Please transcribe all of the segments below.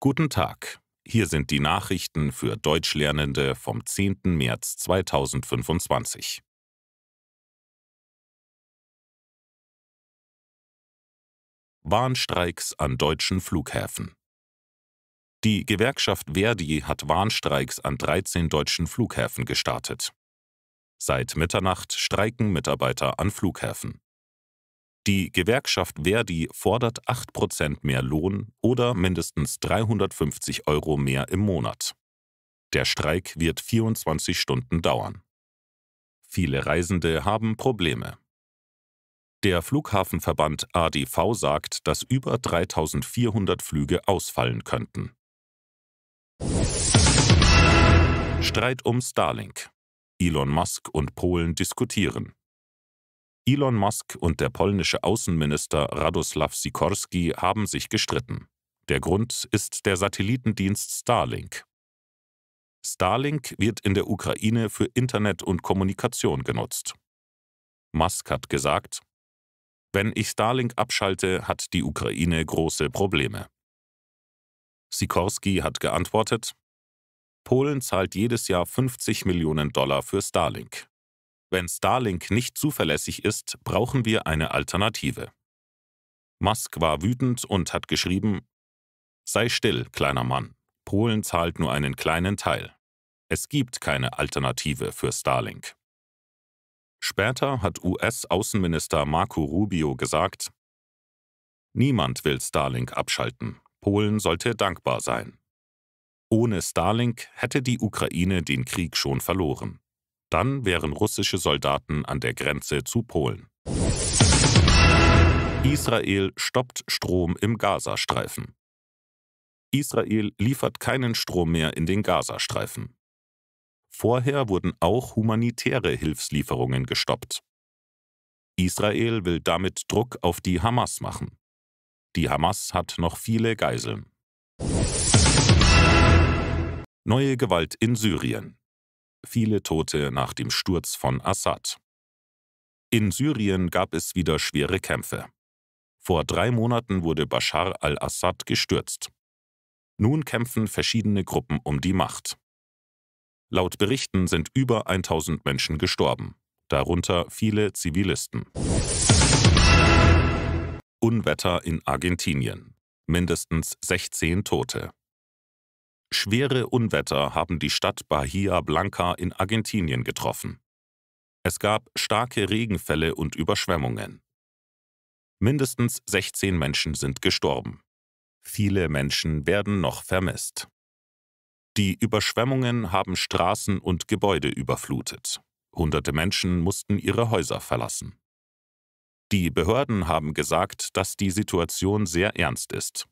Guten Tag, hier sind die Nachrichten für Deutschlernende vom 10. März 2025. Warnstreiks an deutschen Flughäfen. Die Gewerkschaft ver.di hat Warnstreiks an 13 deutschen Flughäfen gestartet. Seit Mitternacht streiken Mitarbeiter an Flughäfen. Die Gewerkschaft ver.di fordert 8% mehr Lohn oder mindestens 350 € mehr im Monat. Der Streik wird 24 Stunden dauern. Viele Reisende haben Probleme. Der Flughafenverband ADV sagt, dass über 3.400 Flüge ausfallen könnten. Streit um Starlink. Elon Musk und Polen diskutieren. Elon Musk und der polnische Außenminister Radosław Sikorski haben sich gestritten. Der Grund ist der Satellitendienst Starlink. Starlink wird in der Ukraine für Internet und Kommunikation genutzt. Musk hat gesagt: Wenn ich Starlink abschalte, hat die Ukraine große Probleme. Sikorski hat geantwortet: Polen zahlt jedes Jahr $50 Millionen für Starlink. Wenn Starlink nicht zuverlässig ist, brauchen wir eine Alternative. Musk war wütend und hat geschrieben: Sei still, kleiner Mann. Polen zahlt nur einen kleinen Teil. Es gibt keine Alternative für Starlink. Später hat US-Außenminister Marco Rubio gesagt: Niemand will Starlink abschalten. Polen sollte dankbar sein. Ohne Starlink hätte die Ukraine den Krieg schon verloren. Dann wären russische Soldaten an der Grenze zu Polen. Israel stoppt Strom im Gazastreifen. Israel liefert keinen Strom mehr in den Gazastreifen. Vorher wurden auch humanitäre Hilfslieferungen gestoppt. Israel will damit Druck auf die Hamas machen. Die Hamas hat noch viele Geiseln. Neue Gewalt in Syrien. Viele Tote nach dem Sturz von Assad. In Syrien gab es wieder schwere Kämpfe. Vor 3 Monaten wurde Bashar al-Assad gestürzt. Nun kämpfen verschiedene Gruppen um die Macht. Laut Berichten sind über 1000 Menschen gestorben, darunter viele Zivilisten. Unwetter in Argentinien. Mindestens 16 Tote. Schwere Unwetter haben die Stadt Bahía Blanca in Argentinien getroffen. Es gab starke Regenfälle und Überschwemmungen. Mindestens 16 Menschen sind gestorben. Viele Menschen werden noch vermisst. Die Überschwemmungen haben Straßen und Gebäude überflutet. Hunderte Menschen mussten ihre Häuser verlassen. Die Behörden haben gesagt, dass die Situation sehr ernst ist.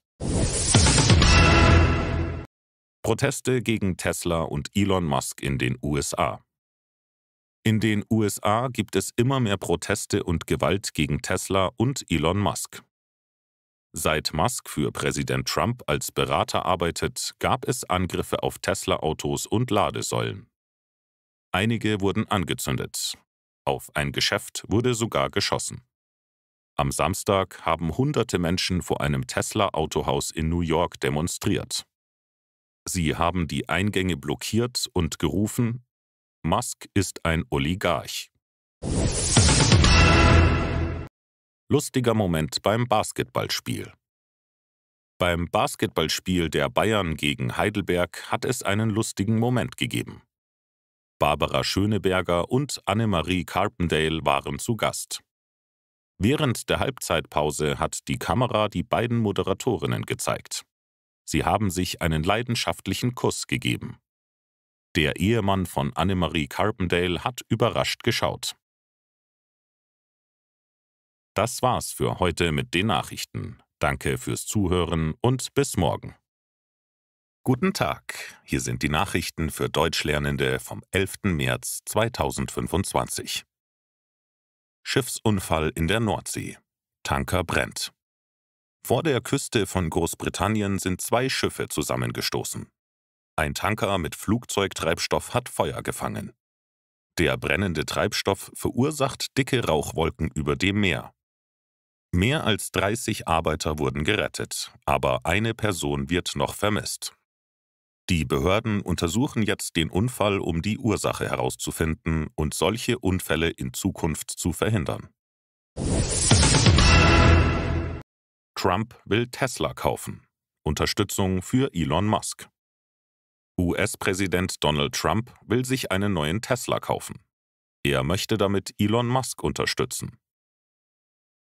Proteste gegen Tesla und Elon Musk in den USA. In den USA gibt es immer mehr Proteste und Gewalt gegen Tesla und Elon Musk. Seit Musk für Präsident Trump als Berater arbeitet, gab es Angriffe auf Tesla-Autos und Ladesäulen. Einige wurden angezündet. Auf ein Geschäft wurde sogar geschossen. Am Samstag haben hunderte Menschen vor einem Tesla-Autohaus in New York demonstriert. Sie haben die Eingänge blockiert und gerufen: Musk ist ein Oligarch. Lustiger Moment beim Basketballspiel. Beim Basketballspiel der Bayern gegen Heidelberg hat es einen lustigen Moment gegeben. Barbara Schöneberger und Annemarie Carpendale waren zu Gast. Während der Halbzeitpause hat die Kamera die beiden Moderatorinnen gezeigt. Sie haben sich einen leidenschaftlichen Kuss gegeben. Der Ehemann von Annemarie Carpendale hat überrascht geschaut. Das war's für heute mit den Nachrichten. Danke fürs Zuhören und bis morgen. Guten Tag, hier sind die Nachrichten für Deutschlernende vom 11. März 2025. Schiffsunfall in der Nordsee. Tanker brennt. Vor der Küste von Großbritannien sind 2 Schiffe zusammengestoßen. Ein Tanker mit Flugzeugtreibstoff hat Feuer gefangen. Der brennende Treibstoff verursacht dicke Rauchwolken über dem Meer. Mehr als 30 Arbeiter wurden gerettet, aber eine Person wird noch vermisst. Die Behörden untersuchen jetzt den Unfall, um die Ursache herauszufinden und solche Unfälle in Zukunft zu verhindern. Trump will Tesla kaufen. Unterstützung für Elon Musk. US-Präsident Donald Trump will sich einen neuen Tesla kaufen. Er möchte damit Elon Musk unterstützen.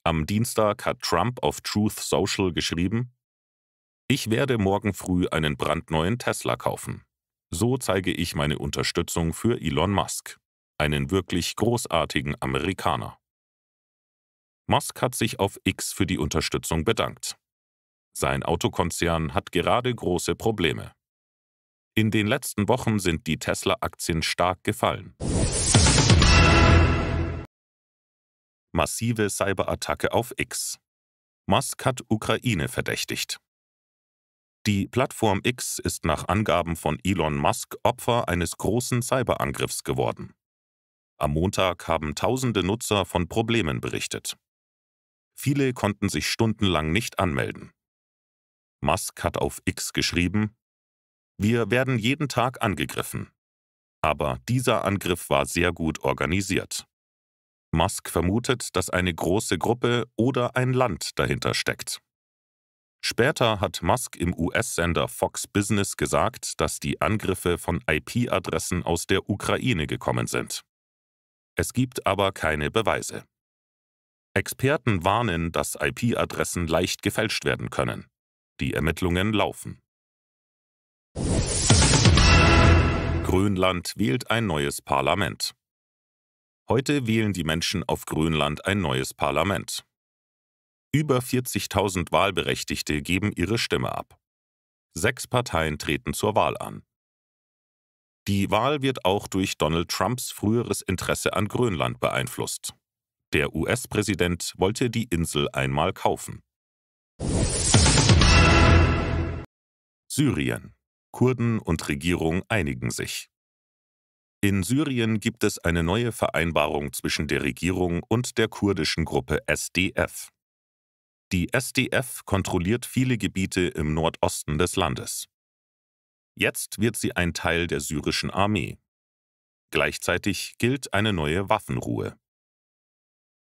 Am Dienstag hat Trump auf Truth Social geschrieben: Ich werde morgen früh einen brandneuen Tesla kaufen. So zeige ich meine Unterstützung für Elon Musk, einen wirklich großartigen Amerikaner. Musk hat sich auf X für die Unterstützung bedankt. Sein Autokonzern hat gerade große Probleme. In den letzten Wochen sind die Tesla-Aktien stark gefallen. Massive Cyberattacke auf X. Musk hat Ukraine verdächtigt. Die Plattform X ist nach Angaben von Elon Musk Opfer eines großen Cyberangriffs geworden. Am Montag haben tausende Nutzer von Problemen berichtet. Viele konnten sich stundenlang nicht anmelden. Musk hat auf X geschrieben: Wir werden jeden Tag angegriffen. Aber dieser Angriff war sehr gut organisiert. Musk vermutet, dass eine große Gruppe oder ein Land dahinter steckt. Später hat Musk im US-Sender Fox Business gesagt, dass die Angriffe von IP-Adressen aus der Ukraine gekommen sind. Es gibt aber keine Beweise. Experten warnen, dass IP-Adressen leicht gefälscht werden können. Die Ermittlungen laufen. Grönland wählt ein neues Parlament. Heute wählen die Menschen auf Grönland ein neues Parlament. Über 40.000 Wahlberechtigte geben ihre Stimme ab. 6 Parteien treten zur Wahl an. Die Wahl wird auch durch Donald Trumps früheres Interesse an Grönland beeinflusst. Der US-Präsident wollte die Insel einmal kaufen. Syrien. Kurden und Regierung einigen sich. In Syrien gibt es eine neue Vereinbarung zwischen der Regierung und der kurdischen Gruppe SDF. Die SDF kontrolliert viele Gebiete im Nordosten des Landes. Jetzt wird sie ein Teil der syrischen Armee. Gleichzeitig gilt eine neue Waffenruhe.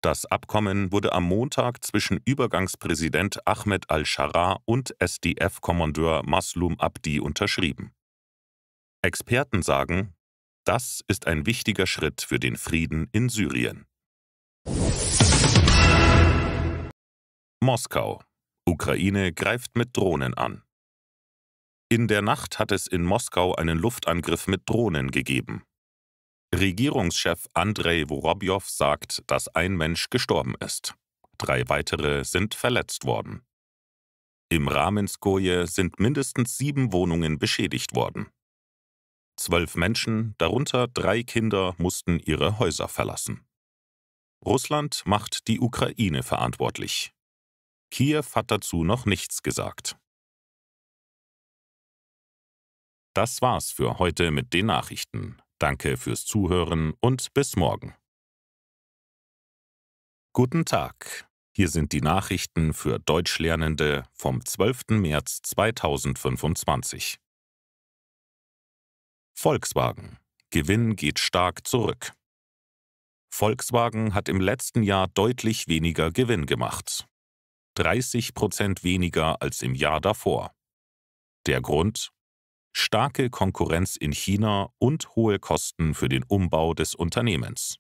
Das Abkommen wurde am Montag zwischen Übergangspräsident Ahmed al-Sharaa und SDF-Kommandeur Maslum Abdi unterschrieben. Experten sagen, das ist ein wichtiger Schritt für den Frieden in Syrien. Moskau. Ukraine greift mit Drohnen an. In der Nacht hat es in Moskau einen Luftangriff mit Drohnen gegeben. Regierungschef Andrei Worobjow sagt, dass ein Mensch gestorben ist. 3 weitere sind verletzt worden. Im Ramenskoje sind mindestens 7 Wohnungen beschädigt worden. 12 Menschen, darunter 3 Kinder, mussten ihre Häuser verlassen. Russland macht die Ukraine verantwortlich. Kiew hat dazu noch nichts gesagt. Das war's für heute mit den Nachrichten. Danke fürs Zuhören und bis morgen. Guten Tag. Hier sind die Nachrichten für Deutschlernende vom 12. März 2025. Volkswagen. Gewinn geht stark zurück. Volkswagen hat im letzten Jahr deutlich weniger Gewinn gemacht. 30% weniger als im Jahr davor. Der Grund? Starke Konkurrenz in China und hohe Kosten für den Umbau des Unternehmens.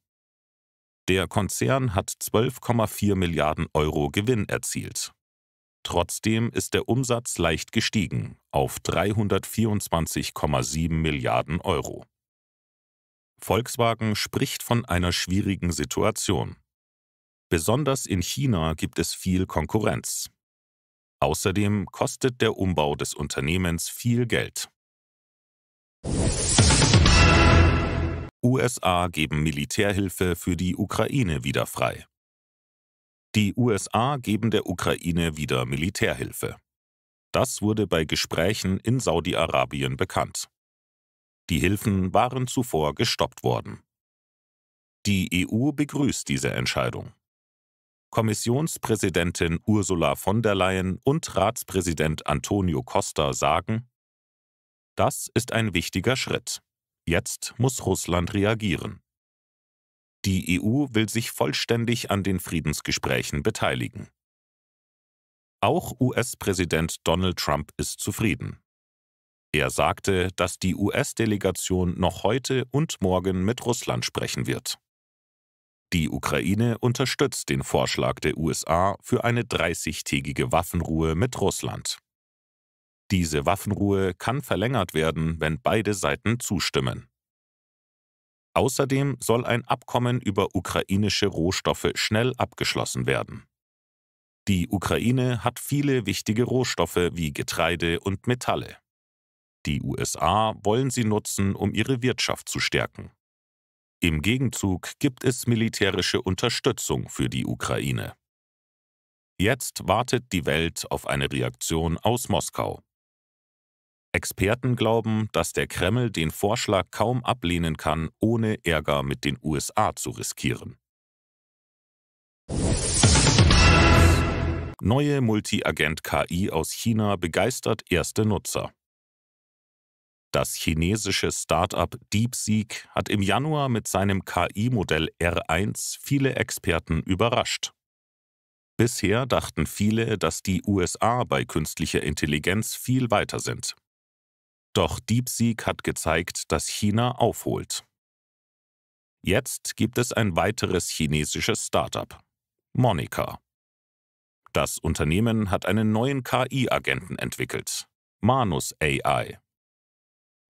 Der Konzern hat 12,4 Milliarden Euro Gewinn erzielt. Trotzdem ist der Umsatz leicht gestiegen auf 324,7 Milliarden Euro. Volkswagen spricht von einer schwierigen Situation. Besonders in China gibt es viel Konkurrenz. Außerdem kostet der Umbau des Unternehmens viel Geld. USA geben Militärhilfe für die Ukraine wieder frei. Die USA geben der Ukraine wieder Militärhilfe. Das wurde bei Gesprächen in Saudi-Arabien bekannt. Die Hilfen waren zuvor gestoppt worden. Die EU begrüßt diese Entscheidung. Kommissionspräsidentin Ursula von der Leyen und Ratspräsident Antonio Costa sagen: Das ist ein wichtiger Schritt. Jetzt muss Russland reagieren. Die EU will sich vollständig an den Friedensgesprächen beteiligen. Auch US-Präsident Donald Trump ist zufrieden. Er sagte, dass die US-Delegation noch heute und morgen mit Russland sprechen wird. Die Ukraine unterstützt den Vorschlag der USA für eine 30-tägige Waffenruhe mit Russland. Diese Waffenruhe kann verlängert werden, wenn beide Seiten zustimmen. Außerdem soll ein Abkommen über ukrainische Rohstoffe schnell abgeschlossen werden. Die Ukraine hat viele wichtige Rohstoffe wie Getreide und Metalle. Die USA wollen sie nutzen, um ihre Wirtschaft zu stärken. Im Gegenzug gibt es militärische Unterstützung für die Ukraine. Jetzt wartet die Welt auf eine Reaktion aus Moskau. Experten glauben, dass der Kreml den Vorschlag kaum ablehnen kann, ohne Ärger mit den USA zu riskieren. Neue Multi-Agent-KI aus China begeistert erste Nutzer. Das chinesische Start-up DeepSeek hat im Januar mit seinem KI-Modell R1 viele Experten überrascht. Bisher dachten viele, dass die USA bei künstlicher Intelligenz viel weiter sind. Doch DeepSeek hat gezeigt, dass China aufholt. Jetzt gibt es ein weiteres chinesisches Start-up, Monica. Das Unternehmen hat einen neuen KI-Agenten entwickelt, Manus AI.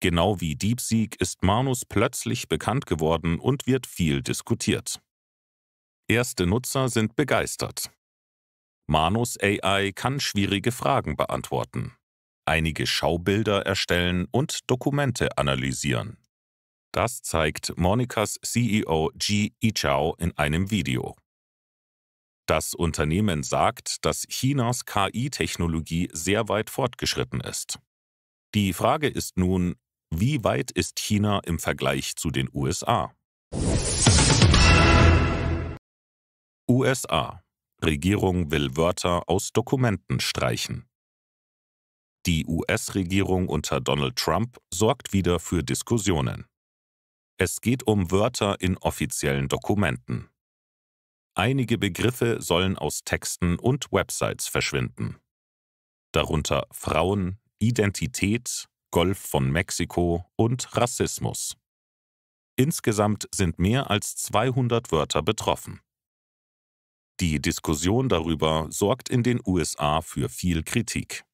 Genau wie DeepSeek ist Manus plötzlich bekannt geworden und wird viel diskutiert. Erste Nutzer sind begeistert. Manus AI kann schwierige Fragen beantworten, einige Schaubilder erstellen und Dokumente analysieren. Das zeigt Monicas CEO Ji Yichao in einem Video. Das Unternehmen sagt, dass Chinas KI-Technologie sehr weit fortgeschritten ist. Die Frage ist nun: Wie weit ist China im Vergleich zu den USA? USA. Regierung will Wörter aus Dokumenten streichen. Die US-Regierung unter Donald Trump sorgt wieder für Diskussionen. Es geht um Wörter in offiziellen Dokumenten. Einige Begriffe sollen aus Texten und Websites verschwinden. Darunter Frauen, Identität, Golf von Mexiko und Rassismus. Insgesamt sind mehr als 200 Wörter betroffen. Die Diskussion darüber sorgt in den USA für viel Kritik.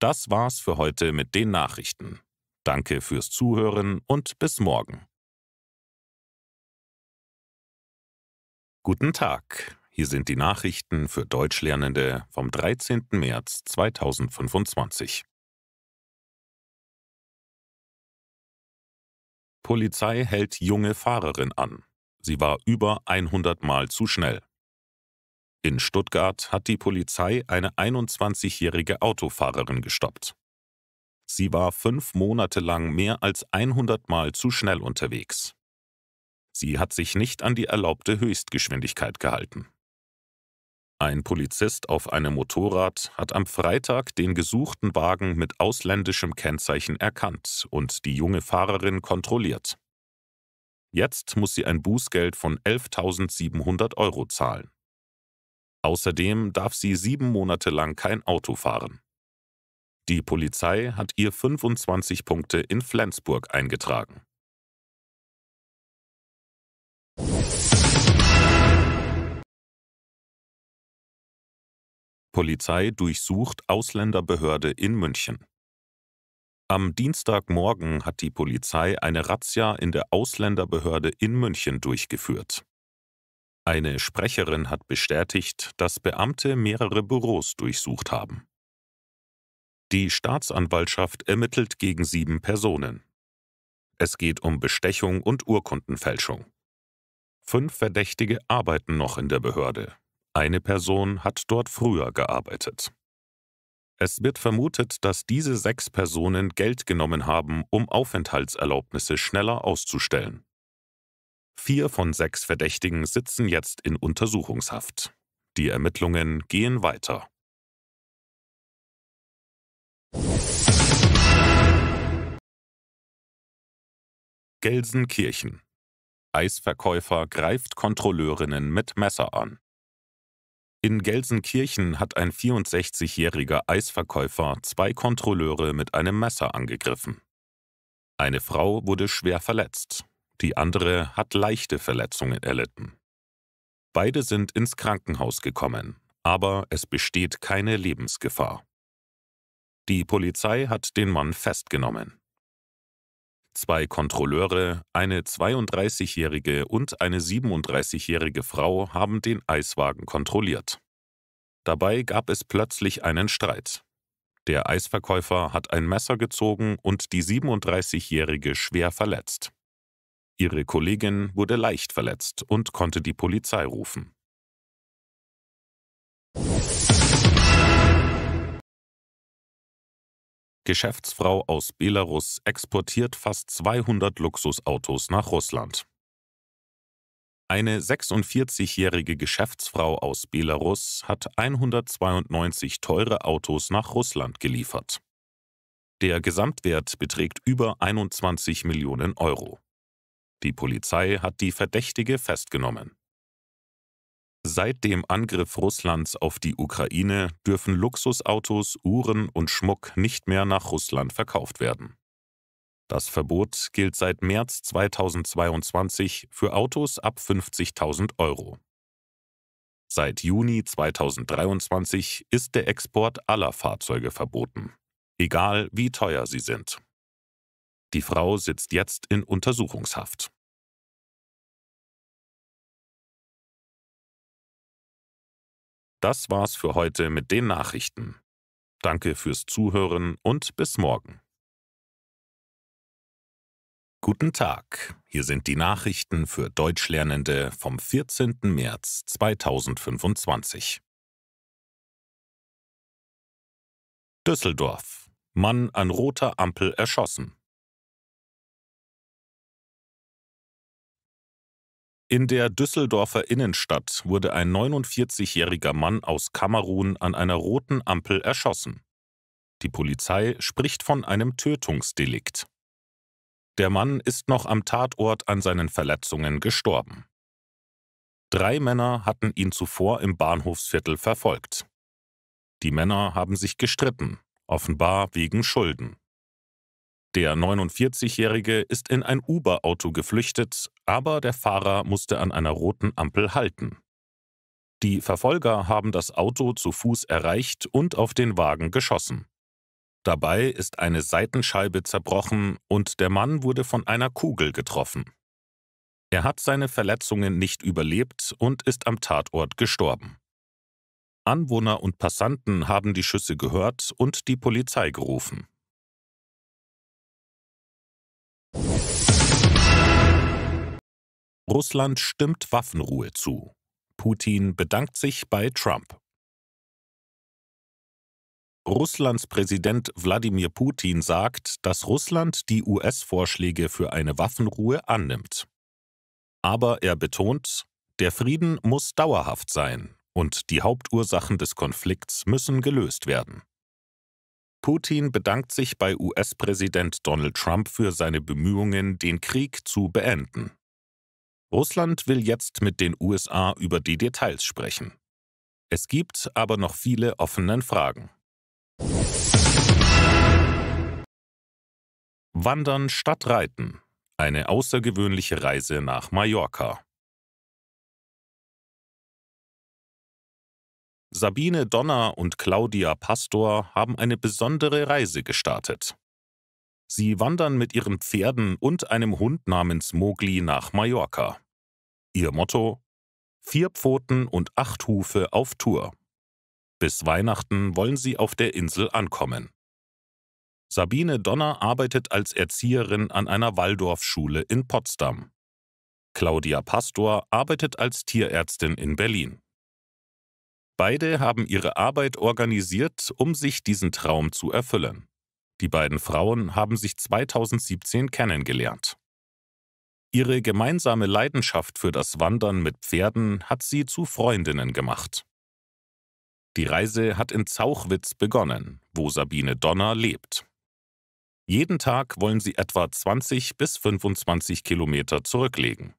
Das war's für heute mit den Nachrichten. Danke fürs Zuhören und bis morgen. Guten Tag, hier sind die Nachrichten für Deutschlernende vom 13. März 2025. Polizei hält junge Fahrerin an. Sie war über 100 Mal zu schnell. In Stuttgart hat die Polizei eine 21-jährige Autofahrerin gestoppt. Sie war 5 Monate lang mehr als 100 Mal zu schnell unterwegs. Sie hat sich nicht an die erlaubte Höchstgeschwindigkeit gehalten. Ein Polizist auf einem Motorrad hat am Freitag den gesuchten Wagen mit ausländischem Kennzeichen erkannt und die junge Fahrerin kontrolliert. Jetzt muss sie ein Bußgeld von 11.700 € zahlen. Außerdem darf sie 7 Monate lang kein Auto fahren. Die Polizei hat ihr 25 Punkte in Flensburg eingetragen. Polizei durchsucht Ausländerbehörde in München. Am Dienstagmorgen hat die Polizei eine Razzia in der Ausländerbehörde in München durchgeführt. Eine Sprecherin hat bestätigt, dass Beamte mehrere Büros durchsucht haben. Die Staatsanwaltschaft ermittelt gegen 7 Personen. Es geht um Bestechung und Urkundenfälschung. 5 Verdächtige arbeiten noch in der Behörde. Eine Person hat dort früher gearbeitet. Es wird vermutet, dass diese 6 Personen Geld genommen haben, um Aufenthaltserlaubnisse schneller auszustellen. 4 von 6 Verdächtigen sitzen jetzt in Untersuchungshaft. Die Ermittlungen gehen weiter. Gelsenkirchen. Eisverkäufer greift Kontrolleurinnen mit Messer an. In Gelsenkirchen hat ein 64-jähriger Eisverkäufer 2 Kontrolleure mit einem Messer angegriffen. Eine Frau wurde schwer verletzt, die andere hat leichte Verletzungen erlitten. Beide sind ins Krankenhaus gekommen, aber es besteht keine Lebensgefahr. Die Polizei hat den Mann festgenommen. 2 Kontrolleure, eine 32-jährige und eine 37-jährige Frau, haben den Eiswagen kontrolliert. Dabei gab es plötzlich einen Streit. Der Eisverkäufer hat ein Messer gezogen und die 37-jährige schwer verletzt. Ihre Kollegin wurde leicht verletzt und konnte die Polizei rufen. Geschäftsfrau aus Belarus exportiert fast 200 Luxusautos nach Russland. Eine 46-jährige Geschäftsfrau aus Belarus hat 192 teure Autos nach Russland geliefert. Der Gesamtwert beträgt über 21 Millionen Euro. Die Polizei hat die Verdächtige festgenommen. Seit dem Angriff Russlands auf die Ukraine dürfen Luxusautos, Uhren und Schmuck nicht mehr nach Russland verkauft werden. Das Verbot gilt seit März 2022 für Autos ab 50.000 Euro. Seit Juni 2023 ist der Export aller Fahrzeuge verboten, egal wie teuer sie sind. Die Frau sitzt jetzt in Untersuchungshaft. Das war's für heute mit den Nachrichten. Danke fürs Zuhören und bis morgen. Guten Tag, hier sind die Nachrichten für Deutschlernende vom 14. März 2025. Düsseldorf. Mann an roter Ampel erschossen. In der Düsseldorfer Innenstadt wurde ein 49-jähriger Mann aus Kamerun an einer roten Ampel erschossen. Die Polizei spricht von einem Tötungsdelikt. Der Mann ist noch am Tatort an seinen Verletzungen gestorben. 3 Männer hatten ihn zuvor im Bahnhofsviertel verfolgt. Die Männer haben sich gestritten, offenbar wegen Schulden. Der 49-Jährige ist in ein Uber-Auto geflüchtet, aber der Fahrer musste an einer roten Ampel halten. Die Verfolger haben das Auto zu Fuß erreicht und auf den Wagen geschossen. Dabei ist eine Seitenscheibe zerbrochen und der Mann wurde von einer Kugel getroffen. Er hat seine Verletzungen nicht überlebt und ist am Tatort gestorben. Anwohner und Passanten haben die Schüsse gehört und die Polizei gerufen. Russland stimmt Waffenruhe zu. Putin bedankt sich bei Trump. Russlands Präsident Wladimir Putin sagt, dass Russland die US-Vorschläge für eine Waffenruhe annimmt. Aber er betont, der Frieden muss dauerhaft sein und die Hauptursachen des Konflikts müssen gelöst werden. Putin bedankt sich bei US-Präsident Donald Trump für seine Bemühungen, den Krieg zu beenden. Russland will jetzt mit den USA über die Details sprechen. Es gibt aber noch viele offene Fragen. Wandern statt Reiten. Eine außergewöhnliche Reise nach Mallorca. Sabine Donner und Claudia Pastor haben eine besondere Reise gestartet. Sie wandern mit ihren Pferden und einem Hund namens Mowgli nach Mallorca. Ihr Motto: 4 Pfoten und 8 Hufe auf Tour. Bis Weihnachten wollen sie auf der Insel ankommen. Sabine Donner arbeitet als Erzieherin an einer Waldorfschule in Potsdam. Claudia Pastor arbeitet als Tierärztin in Berlin. Beide haben ihre Arbeit organisiert, um sich diesen Traum zu erfüllen. Die beiden Frauen haben sich 2017 kennengelernt. Ihre gemeinsame Leidenschaft für das Wandern mit Pferden hat sie zu Freundinnen gemacht. Die Reise hat in Zauchwitz begonnen, wo Sabine Donner lebt. Jeden Tag wollen sie etwa 20 bis 25 Kilometer zurücklegen.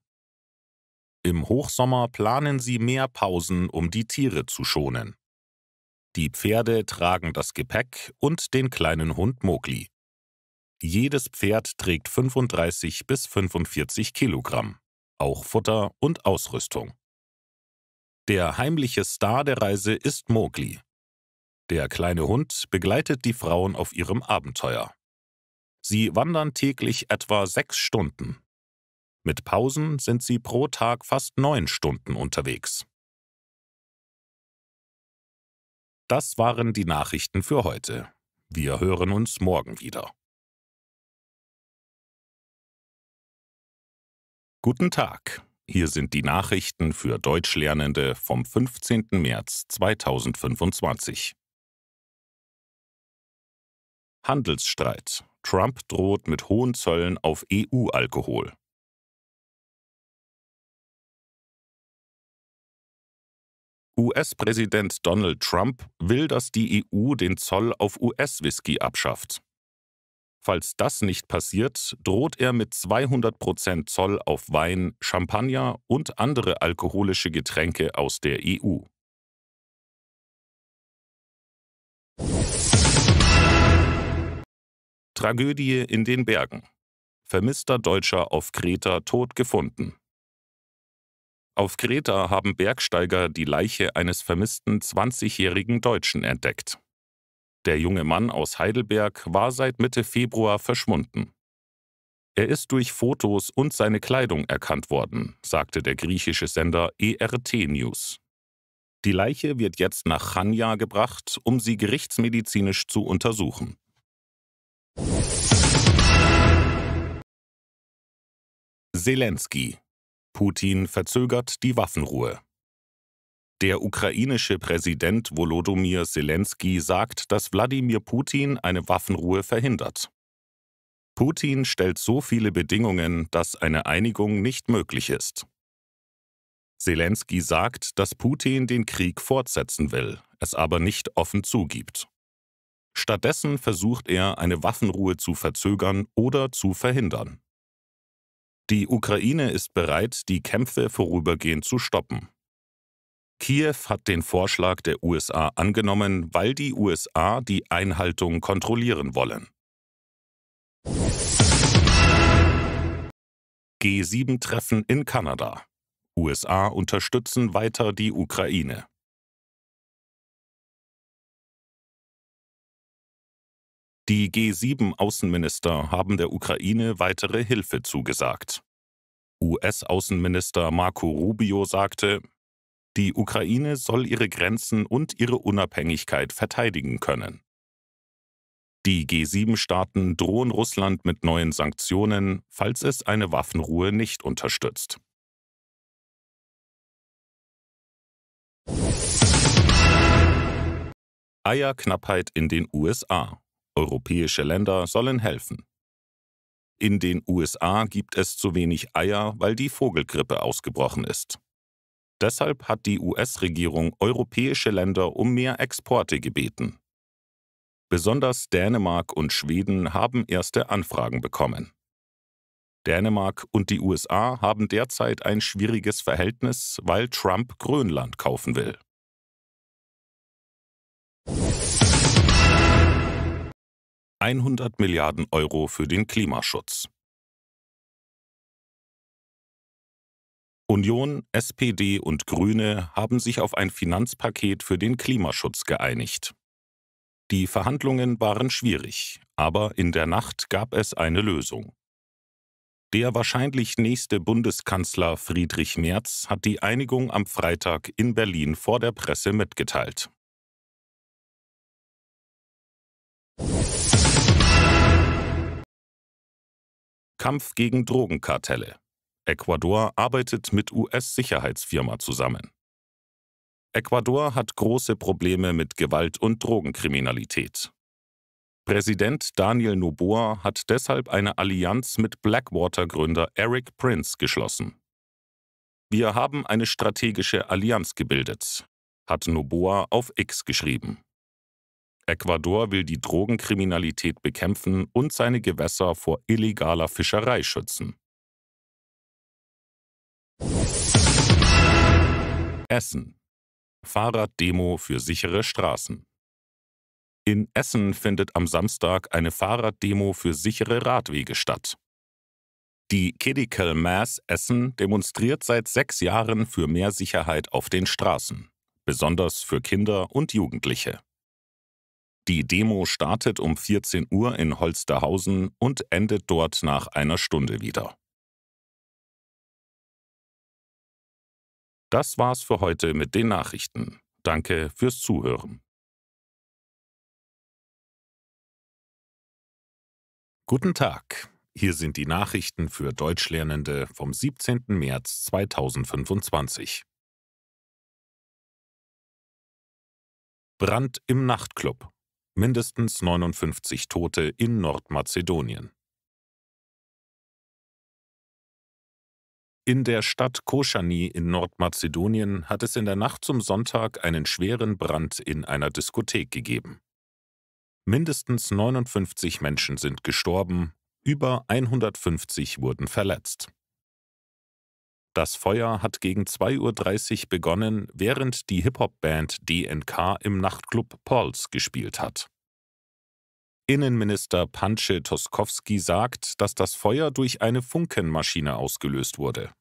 Im Hochsommer planen sie mehr Pausen, um die Tiere zu schonen. Die Pferde tragen das Gepäck und den kleinen Hund Mowgli. Jedes Pferd trägt 35 bis 45 Kilogramm, auch Futter und Ausrüstung. Der heimliche Star der Reise ist Mowgli. Der kleine Hund begleitet die Frauen auf ihrem Abenteuer. Sie wandern täglich etwa 6 Stunden. Mit Pausen sind sie pro Tag fast 9 Stunden unterwegs. Das waren die Nachrichten für heute. Wir hören uns morgen wieder. Guten Tag, hier sind die Nachrichten für Deutschlernende vom 15. März 2025. Handelsstreit. Trump droht mit hohen Zöllen auf EU-Alkohol. US-Präsident Donald Trump will, dass die EU den Zoll auf US-Whisky abschafft. Falls das nicht passiert, droht er mit 200% Zoll auf Wein, Champagner und andere alkoholische Getränke aus der EU. Tragödie in den Bergen. Vermisster Deutscher auf Kreta tot gefunden. Auf Kreta haben Bergsteiger die Leiche eines vermissten 20-jährigen Deutschen entdeckt. Der junge Mann aus Heidelberg war seit Mitte Februar verschwunden. Er ist durch Fotos und seine Kleidung erkannt worden, sagte der griechische Sender ERT News. Die Leiche wird jetzt nach Chania gebracht, um sie gerichtsmedizinisch zu untersuchen. Selenskyj. Putin verzögert die Waffenruhe. Der ukrainische Präsident Volodymyr Selenskyj sagt, dass Wladimir Putin eine Waffenruhe verhindert. Putin stellt so viele Bedingungen, dass eine Einigung nicht möglich ist. Selenskyj sagt, dass Putin den Krieg fortsetzen will, es aber nicht offen zugibt. Stattdessen versucht er, eine Waffenruhe zu verzögern oder zu verhindern. Die Ukraine ist bereit, die Kämpfe vorübergehend zu stoppen. Kiew hat den Vorschlag der USA angenommen, weil die USA die Einhaltung kontrollieren wollen. G7-Treffen in Kanada. USA unterstützen weiter die Ukraine. Die G7-Außenminister haben der Ukraine weitere Hilfe zugesagt. US-Außenminister Marco Rubio sagte, die Ukraine soll ihre Grenzen und ihre Unabhängigkeit verteidigen können. Die G7-Staaten drohen Russland mit neuen Sanktionen, falls es eine Waffenruhe nicht unterstützt. Eierknappheit in den USA. Europäische Länder sollen helfen. In den USA gibt es zu wenig Eier, weil die Vogelgrippe ausgebrochen ist. Deshalb hat die US-Regierung europäische Länder um mehr Exporte gebeten. Besonders Dänemark und Schweden haben erste Anfragen bekommen. Dänemark und die USA haben derzeit ein schwieriges Verhältnis, weil Trump Grönland kaufen will. €100 Milliarden für den Klimaschutz. Union, SPD und Grüne haben sich auf ein Finanzpaket für den Klimaschutz geeinigt. Die Verhandlungen waren schwierig, aber in der Nacht gab es eine Lösung. Der wahrscheinlich nächste Bundeskanzler Friedrich Merz hat die Einigung am Freitag in Berlin vor der Presse mitgeteilt. Kampf gegen Drogenkartelle. Ecuador arbeitet mit US-Sicherheitsfirma zusammen. Ecuador hat große Probleme mit Gewalt und Drogenkriminalität. Präsident Daniel Noboa hat deshalb eine Allianz mit Blackwater-Gründer Eric Prince geschlossen. Wir haben eine strategische Allianz gebildet, hat Noboa auf X geschrieben. Ecuador will die Drogenkriminalität bekämpfen und seine Gewässer vor illegaler Fischerei schützen. Essen. Fahrraddemo für sichere Straßen. In Essen findet am Samstag eine Fahrraddemo für sichere Radwege statt. Die Critical Mass Essen demonstriert seit 6 Jahren für mehr Sicherheit auf den Straßen, besonders für Kinder und Jugendliche. Die Demo startet um 14 Uhr in Holsterhausen und endet dort nach einer Stunde wieder. Das war's für heute mit den Nachrichten. Danke fürs Zuhören. Guten Tag, hier sind die Nachrichten für Deutschlernende vom 17. März 2025. Brand im Nachtclub. Mindestens 59 Tote in Nordmazedonien. In der Stadt Koschani in Nordmazedonien hat es in der Nacht zum Sonntag einen schweren Brand in einer Diskothek gegeben. Mindestens 59 Menschen sind gestorben, über 150 wurden verletzt. Das Feuer hat gegen 2:30 Uhr begonnen, während die Hip-Hop-Band DNK im Nachtclub Pulse gespielt hat. Innenminister Panče Toškovský sagt, dass das Feuer durch eine Funkenmaschine ausgelöst wurde.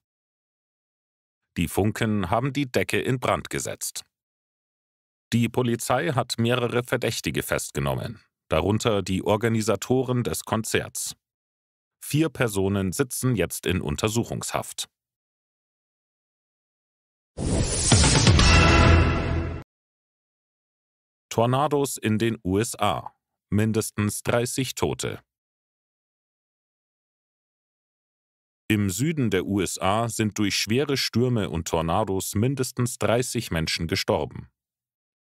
Die Funken haben die Decke in Brand gesetzt. Die Polizei hat mehrere Verdächtige festgenommen, darunter die Organisatoren des Konzerts. 4 Personen sitzen jetzt in Untersuchungshaft. Tornados in den USA. Mindestens 30 Tote. Im Süden der USA sind durch schwere Stürme und Tornados mindestens 30 Menschen gestorben.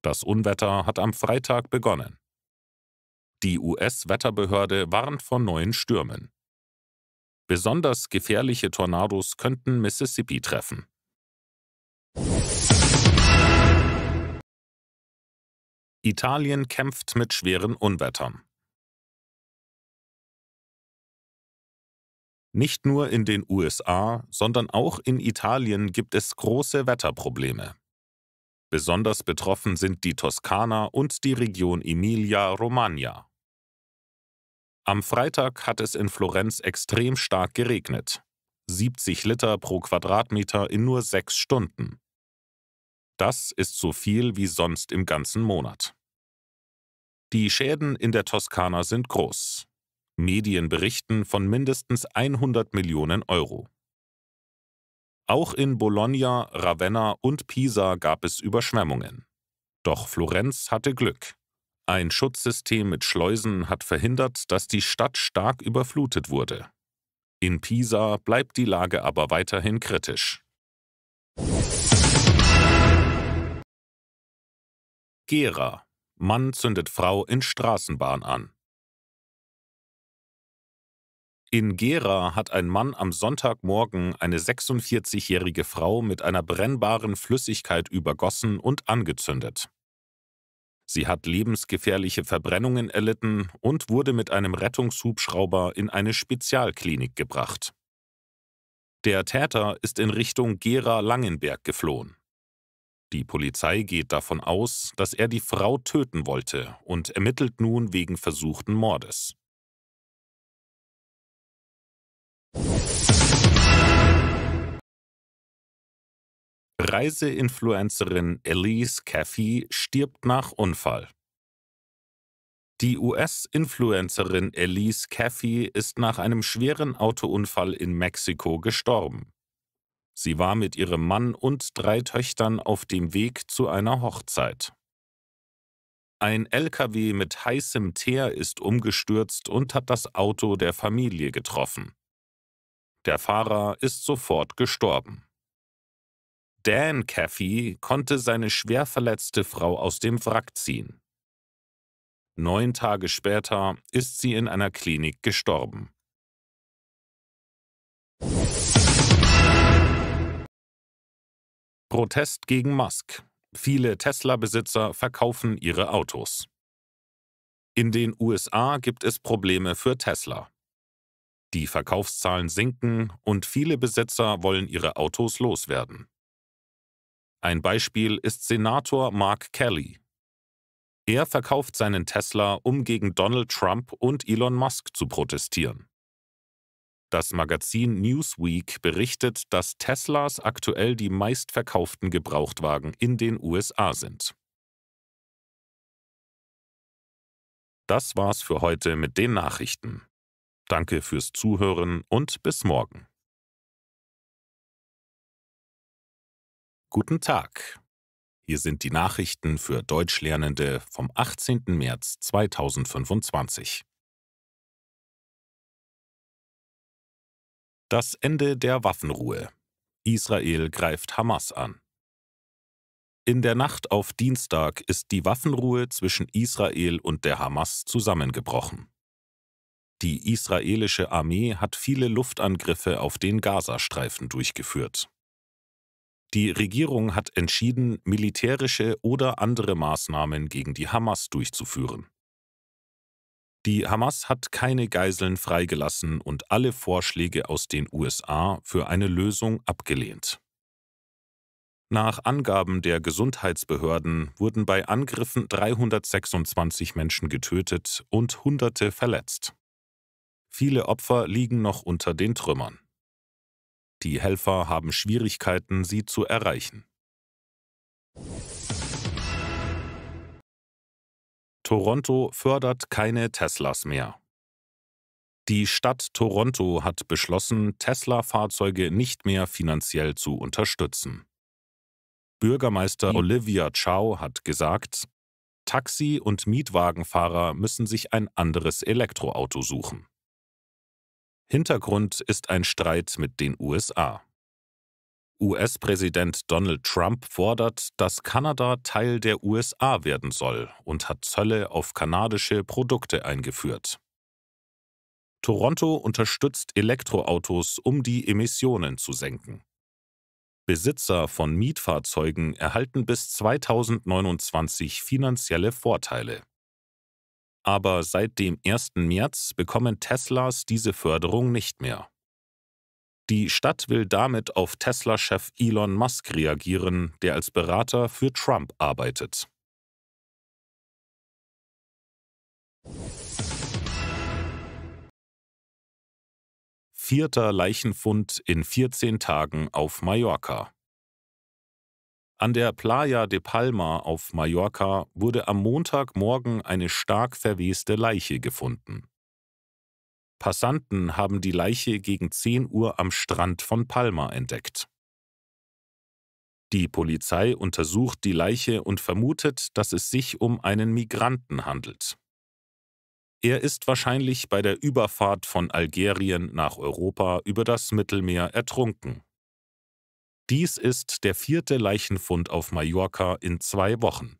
Das Unwetter hat am Freitag begonnen. Die US-Wetterbehörde warnt vor neuen Stürmen. Besonders gefährliche Tornados könnten Mississippi treffen. Italien kämpft mit schweren Unwettern. Nicht nur in den USA, sondern auch in Italien gibt es große Wetterprobleme. Besonders betroffen sind die Toskana und die Region Emilia-Romagna. Am Freitag hat es in Florenz extrem stark geregnet. 70 Liter pro Quadratmeter in nur 6 Stunden. Das ist so viel wie sonst im ganzen Monat. Die Schäden in der Toskana sind groß. Medien berichten von mindestens 100 Millionen Euro. Auch in Bologna, Ravenna und Pisa gab es Überschwemmungen. Doch Florenz hatte Glück. Ein Schutzsystem mit Schleusen hat verhindert, dass die Stadt stark überflutet wurde. In Pisa bleibt die Lage aber weiterhin kritisch. Gera. Mann zündet Frau in Straßenbahn an. In Gera hat ein Mann am Sonntagmorgen eine 46-jährige Frau mit einer brennbaren Flüssigkeit übergossen und angezündet. Sie hat lebensgefährliche Verbrennungen erlitten und wurde mit einem Rettungshubschrauber in eine Spezialklinik gebracht. Der Täter ist in Richtung Gera-Langenberg geflohen. Die Polizei geht davon aus, dass er die Frau töten wollte und ermittelt nun wegen versuchten Mordes. Reiseinfluencerin Elise Caffey stirbt nach Unfall. Die US-Influencerin Elise Caffey ist nach einem schweren Autounfall in Mexiko gestorben. Sie war mit ihrem Mann und 3 Töchtern auf dem Weg zu einer Hochzeit. Ein LKW mit heißem Teer ist umgestürzt und hat das Auto der Familie getroffen. Der Fahrer ist sofort gestorben. Dan Caffey konnte seine schwer verletzte Frau aus dem Wrack ziehen. 9 Tage später ist sie in einer Klinik gestorben. Protest gegen Musk. Viele Tesla-Besitzer verkaufen ihre Autos. In den USA gibt es Probleme für Tesla. Die Verkaufszahlen sinken und viele Besitzer wollen ihre Autos loswerden. Ein Beispiel ist Senator Mark Kelly. Er verkauft seinen Tesla, um gegen Donald Trump und Elon Musk zu protestieren. Das Magazin Newsweek berichtet, dass Teslas aktuell die meistverkauften Gebrauchtwagen in den USA sind. Das war's für heute mit den Nachrichten. Danke fürs Zuhören und bis morgen. Guten Tag. Hier sind die Nachrichten für Deutschlernende vom 18. März 2025. Das Ende der Waffenruhe. Israel greift Hamas an. In der Nacht auf Dienstag ist die Waffenruhe zwischen Israel und der Hamas zusammengebrochen. Die israelische Armee hat viele Luftangriffe auf den Gazastreifen durchgeführt. Die Regierung hat entschieden, militärische oder andere Maßnahmen gegen die Hamas durchzuführen. Die Hamas hat keine Geiseln freigelassen und alle Vorschläge aus den USA für eine Lösung abgelehnt. Nach Angaben der Gesundheitsbehörden wurden bei Angriffen 326 Menschen getötet und Hunderte verletzt. Viele Opfer liegen noch unter den Trümmern. Die Helfer haben Schwierigkeiten, sie zu erreichen. Toronto fördert keine Teslas mehr. Die Stadt Toronto hat beschlossen, Tesla-Fahrzeuge nicht mehr finanziell zu unterstützen. Bürgermeister Olivia Chow hat gesagt, Taxi- und Mietwagenfahrer müssen sich ein anderes Elektroauto suchen. Hintergrund ist ein Streit mit den USA. US-Präsident Donald Trump fordert, dass Kanada Teil der USA werden soll und hat Zölle auf kanadische Produkte eingeführt. Toronto unterstützt Elektroautos, um die Emissionen zu senken. Besitzer von Mietfahrzeugen erhalten bis 2029 finanzielle Vorteile. Aber seit dem 1. März bekommen Teslas diese Förderung nicht mehr. Die Stadt will damit auf Tesla-Chef Elon Musk reagieren, der als Berater für Trump arbeitet. Vierter Leichenfund in 14 Tagen auf Mallorca. An der Playa de Palma auf Mallorca wurde am Montagmorgen eine stark verweste Leiche gefunden. Passanten haben die Leiche gegen 10 Uhr am Strand von Palma entdeckt. Die Polizei untersucht die Leiche und vermutet, dass es sich um einen Migranten handelt. Er ist wahrscheinlich bei der Überfahrt von Algerien nach Europa über das Mittelmeer ertrunken. Dies ist der 4. Leichenfund auf Mallorca in 2 Wochen.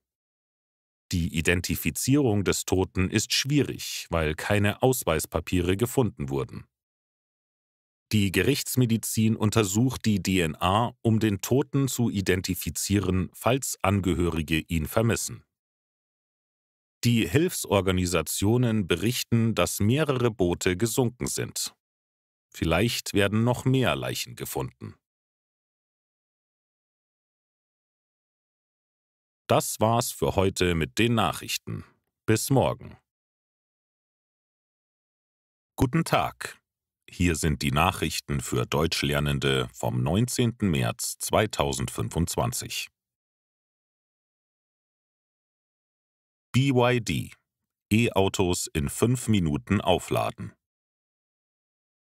Die Identifizierung des Toten ist schwierig, weil keine Ausweispapiere gefunden wurden. Die Gerichtsmedizin untersucht die DNA, um den Toten zu identifizieren, falls Angehörige ihn vermissen. Die Hilfsorganisationen berichten, dass mehrere Boote gesunken sind. Vielleicht werden noch mehr Leichen gefunden. Das war's für heute mit den Nachrichten. Bis morgen. Guten Tag. Hier sind die Nachrichten für Deutschlernende vom 19. März 2025. BYD. E-Autos in 5 Minuten aufladen.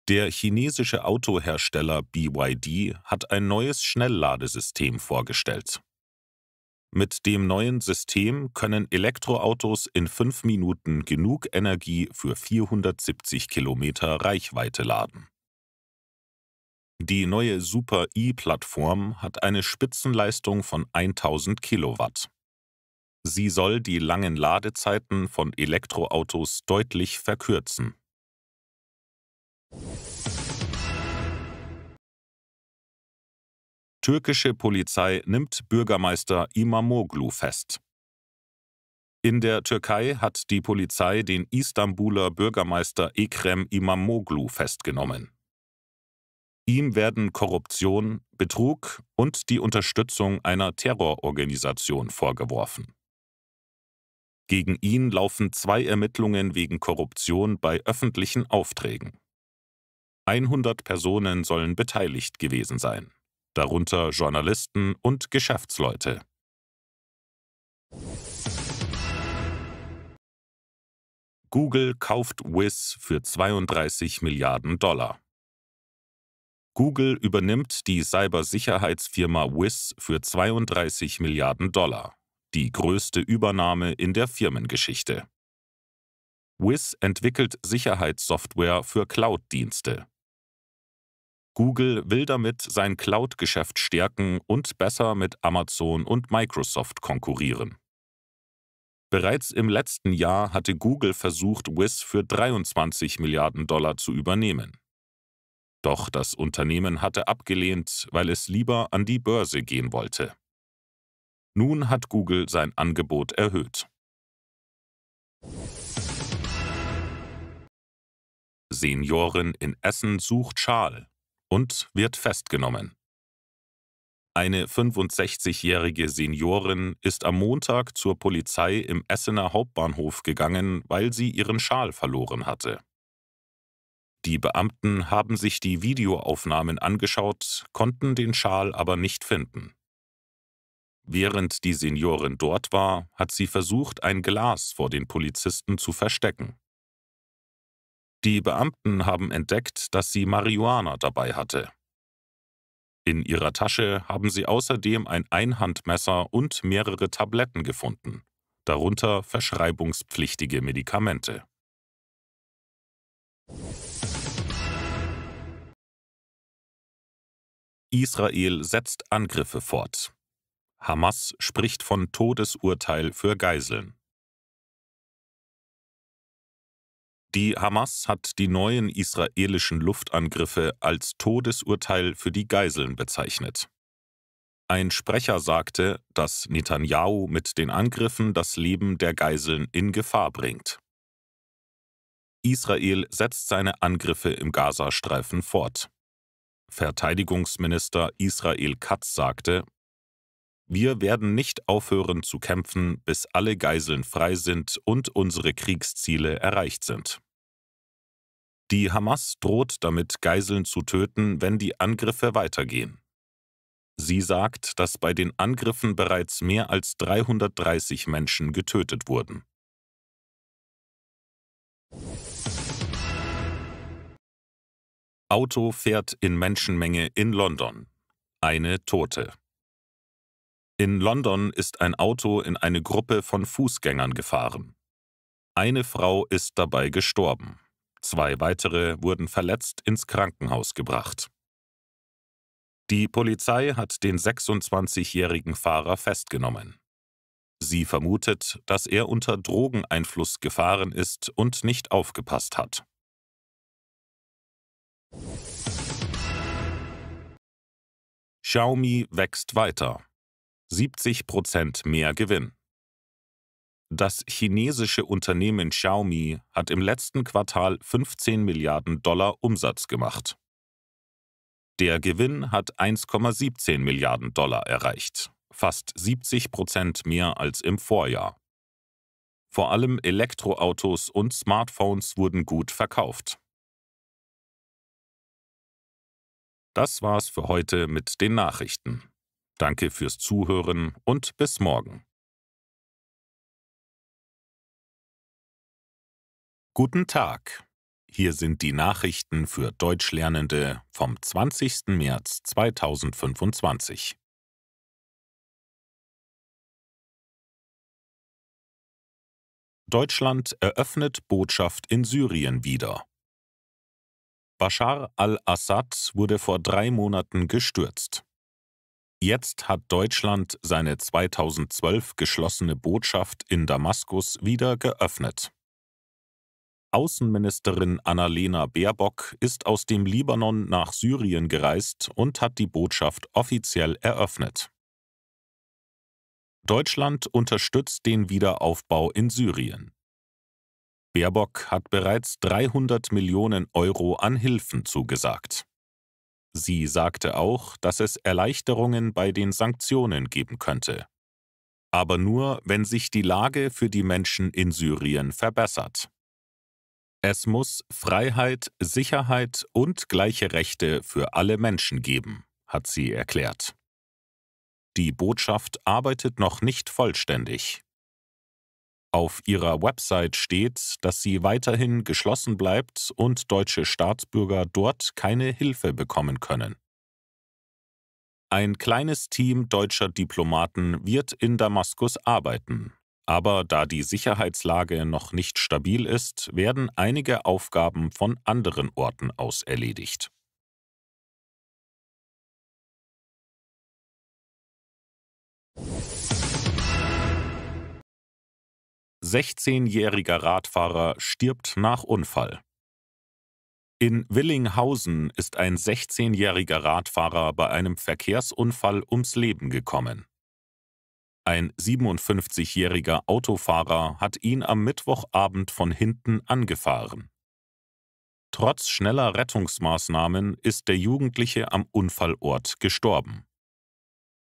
Der chinesische Autohersteller BYD hat ein neues Schnellladesystem vorgestellt. Mit dem neuen System können Elektroautos in 5 Minuten genug Energie für 470 Kilometer Reichweite laden. Die neue Super-E-Plattform hat eine Spitzenleistung von 1000 Kilowatt. Sie soll die langen Ladezeiten von Elektroautos deutlich verkürzen. Türkische Polizei nimmt Bürgermeister Imamoglu fest. In der Türkei hat die Polizei den Istanbuler Bürgermeister Ekrem Imamoglu festgenommen. Ihm werden Korruption, Betrug und die Unterstützung einer Terrororganisation vorgeworfen. Gegen ihn laufen 2 Ermittlungen wegen Korruption bei öffentlichen Aufträgen. 100 Personen sollen beteiligt gewesen sein, darunter Journalisten und Geschäftsleute. Google kauft Wiz für 32 Milliarden $. Google übernimmt die Cybersicherheitsfirma Wiz für 32 Milliarden $, die größte Übernahme in der Firmengeschichte. Wiz entwickelt Sicherheitssoftware für Cloud-Dienste. Google will damit sein Cloud-Geschäft stärken und besser mit Amazon und Microsoft konkurrieren. Bereits im letzten Jahr hatte Google versucht, Wiz für 23 Milliarden $ zu übernehmen. Doch das Unternehmen hatte abgelehnt, weil es lieber an die Börse gehen wollte. Nun hat Google sein Angebot erhöht. Seniorin in Essen sucht Schal und wird festgenommen. Eine 65-jährige Seniorin ist am Montag zur Polizei im Essener Hauptbahnhof gegangen, weil sie ihren Schal verloren hatte. Die Beamten haben sich die Videoaufnahmen angeschaut, konnten den Schal aber nicht finden. Während die Seniorin dort war, hat sie versucht, ein Glas vor den Polizisten zu verstecken. Die Beamten haben entdeckt, dass sie Marihuana dabei hatte. In ihrer Tasche haben sie außerdem ein Einhandmesser und mehrere Tabletten gefunden, darunter verschreibungspflichtige Medikamente. Israel setzt Angriffe fort. Hamas spricht von Todesurteil für Geiseln. Die Hamas hat die neuen israelischen Luftangriffe als Todesurteil für die Geiseln bezeichnet. Ein Sprecher sagte, dass Netanjahu mit den Angriffen das Leben der Geiseln in Gefahr bringt. Israel setzt seine Angriffe im Gazastreifen fort. Verteidigungsminister Israel Katz sagte: Wir werden nicht aufhören zu kämpfen, bis alle Geiseln frei sind und unsere Kriegsziele erreicht sind. Die Hamas droht damit, Geiseln zu töten, wenn die Angriffe weitergehen. Sie sagt, dass bei den Angriffen bereits mehr als 330 Menschen getötet wurden. Auto fährt in Menschenmenge in London. Eine Tote. In London ist ein Auto in eine Gruppe von Fußgängern gefahren. Eine Frau ist dabei gestorben. 2 weitere wurden verletzt ins Krankenhaus gebracht. Die Polizei hat den 26-jährigen Fahrer festgenommen. Sie vermutet, dass er unter Drogeneinfluss gefahren ist und nicht aufgepasst hat. Xiaomi wächst weiter. 70% mehr Gewinn. Das chinesische Unternehmen Xiaomi hat im letzten Quartal 15 Milliarden $ Umsatz gemacht. Der Gewinn hat 1,17 Milliarden $ erreicht, fast 70% mehr als im Vorjahr. Vor allem Elektroautos und Smartphones wurden gut verkauft. Das war's für heute mit den Nachrichten. Danke fürs Zuhören und bis morgen. Guten Tag. Hier sind die Nachrichten für Deutschlernende vom 20. März 2025. Deutschland eröffnet Botschaft in Syrien wieder. Bashar al-Assad wurde vor 3 Monaten gestürzt. Jetzt hat Deutschland seine 2012 geschlossene Botschaft in Damaskus wieder geöffnet. Außenministerin Annalena Baerbock ist aus dem Libanon nach Syrien gereist und hat die Botschaft offiziell eröffnet. Deutschland unterstützt den Wiederaufbau in Syrien. Baerbock hat bereits 300 Millionen Euro an Hilfen zugesagt. Sie sagte auch, dass es Erleichterungen bei den Sanktionen geben könnte. Aber nur, wenn sich die Lage für die Menschen in Syrien verbessert. Es muss Freiheit, Sicherheit und gleiche Rechte für alle Menschen geben, hat sie erklärt. Die Botschaft arbeitet noch nicht vollständig. Auf ihrer Website steht, dass sie weiterhin geschlossen bleibt und deutsche Staatsbürger dort keine Hilfe bekommen können. Ein kleines Team deutscher Diplomaten wird in Damaskus arbeiten, aber da die Sicherheitslage noch nicht stabil ist, werden einige Aufgaben von anderen Orten aus erledigt. »16-jähriger Radfahrer stirbt nach Unfall«. In Willinghausen ist ein 16-jähriger Radfahrer bei einem Verkehrsunfall ums Leben gekommen. Ein 57-jähriger Autofahrer hat ihn am Mittwochabend von hinten angefahren. Trotz schneller Rettungsmaßnahmen ist der Jugendliche am Unfallort gestorben.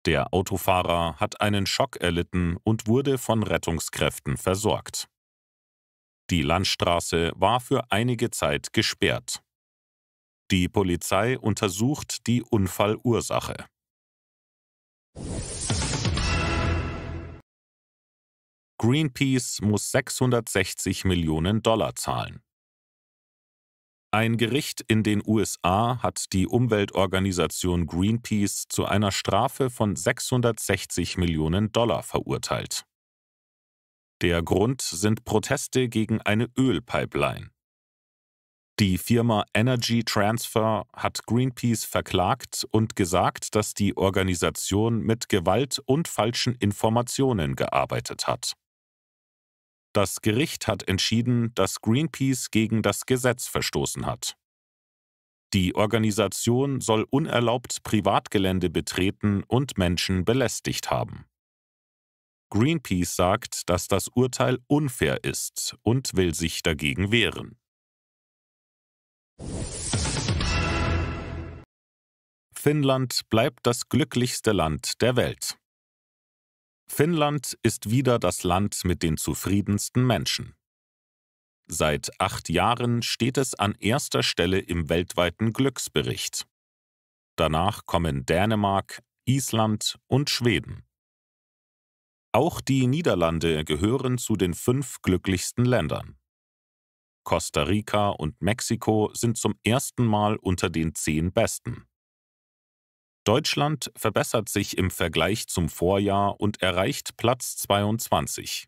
Der Autofahrer hat einen Schock erlitten und wurde von Rettungskräften versorgt. Die Landstraße war für einige Zeit gesperrt. Die Polizei untersucht die Unfallursache. Greenpeace muss 660 Millionen Dollar zahlen. Ein Gericht in den USA hat die Umweltorganisation Greenpeace zu einer Strafe von 660 Millionen Dollar verurteilt. Der Grund sind Proteste gegen eine Ölpipeline. Die Firma Energy Transfer hat Greenpeace verklagt und gesagt, dass die Organisation mit Gewalt und falschen Informationen gearbeitet hat. Das Gericht hat entschieden, dass Greenpeace gegen das Gesetz verstoßen hat. Die Organisation soll unerlaubt Privatgelände betreten und Menschen belästigt haben. Greenpeace sagt, dass das Urteil unfair ist und will sich dagegen wehren. Finnland bleibt das glücklichste Land der Welt. Finnland ist wieder das Land mit den zufriedensten Menschen. Seit 8 Jahren steht es an erster Stelle im weltweiten Glücksbericht. Danach kommen Dänemark, Island und Schweden. Auch die Niederlande gehören zu den 5 glücklichsten Ländern. Costa Rica und Mexiko sind zum ersten Mal unter den 10 besten. Deutschland verbessert sich im Vergleich zum Vorjahr und erreicht Platz 22.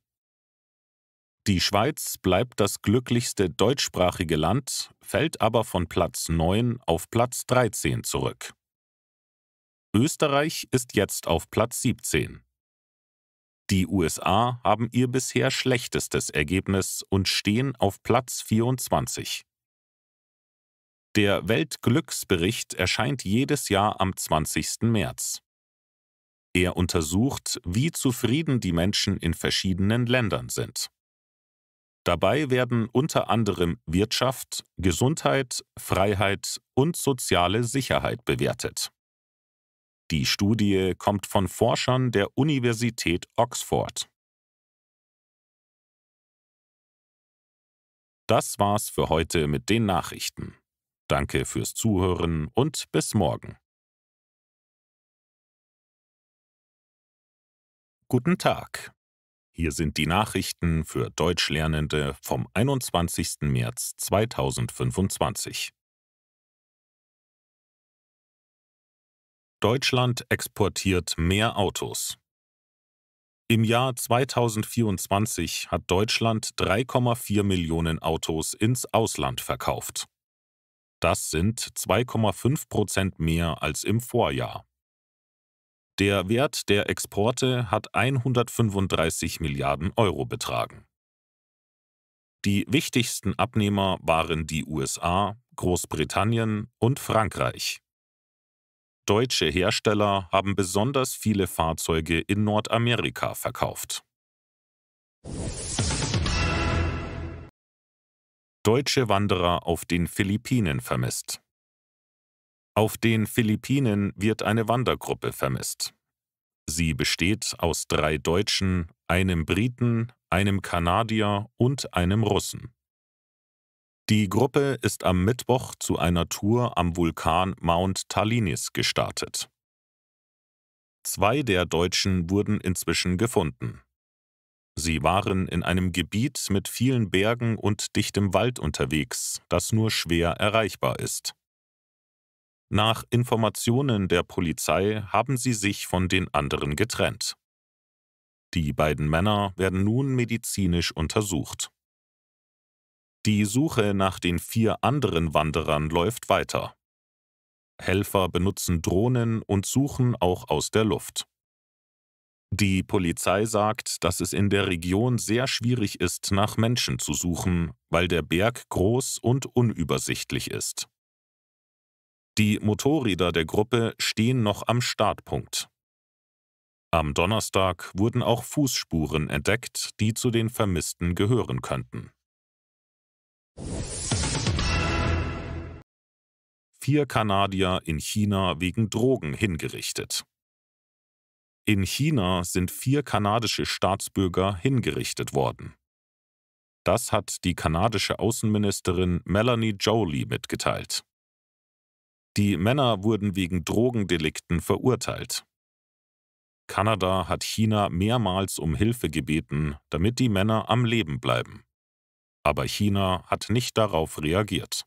Die Schweiz bleibt das glücklichste deutschsprachige Land, fällt aber von Platz 9 auf Platz 13 zurück. Österreich ist jetzt auf Platz 17. Die USA haben ihr bisher schlechtestes Ergebnis und stehen auf Platz 24. Der Weltglücksbericht erscheint jedes Jahr am 20. März. Er untersucht, wie zufrieden die Menschen in verschiedenen Ländern sind. Dabei werden unter anderem Wirtschaft, Gesundheit, Freiheit und soziale Sicherheit bewertet. Die Studie kommt von Forschern der Universität Oxford. Das war's für heute mit den Nachrichten. Danke fürs Zuhören und bis morgen. Guten Tag. Hier sind die Nachrichten für Deutschlernende vom 21. März 2025. Deutschland exportiert mehr Autos. Im Jahr 2024 hat Deutschland 3,4 Millionen Autos ins Ausland verkauft. Das sind 2,5% mehr als im Vorjahr. Der Wert der Exporte hat 135 Milliarden Euro betragen. Die wichtigsten Abnehmer waren die USA, Großbritannien und Frankreich. Deutsche Hersteller haben besonders viele Fahrzeuge in Nordamerika verkauft. Deutsche Wanderer auf den Philippinen vermisst. Auf den Philippinen wird eine Wandergruppe vermisst. Sie besteht aus 3 Deutschen, einem Briten, einem Kanadier und einem Russen. Die Gruppe ist am Mittwoch zu einer Tour am Vulkan Mount Talinis gestartet. 2 der Deutschen wurden inzwischen gefunden. Sie waren in einem Gebiet mit vielen Bergen und dichtem Wald unterwegs, das nur schwer erreichbar ist. Nach Informationen der Polizei haben sie sich von den anderen getrennt. Die beiden Männer werden nun medizinisch untersucht. Die Suche nach den 4 anderen Wanderern läuft weiter. Helfer benutzen Drohnen und suchen auch aus der Luft. Die Polizei sagt, dass es in der Region sehr schwierig ist, nach Menschen zu suchen, weil der Berg groß und unübersichtlich ist. Die Motorräder der Gruppe stehen noch am Startpunkt. Am Donnerstag wurden auch Fußspuren entdeckt, die zu den Vermissten gehören könnten. 4 Kanadier in China wegen Drogen hingerichtet. In China sind 4 kanadische Staatsbürger hingerichtet worden. Das hat die kanadische Außenministerin Melanie Joly mitgeteilt. Die Männer wurden wegen Drogendelikten verurteilt. Kanada hat China mehrmals um Hilfe gebeten, damit die Männer am Leben bleiben. Aber China hat nicht darauf reagiert.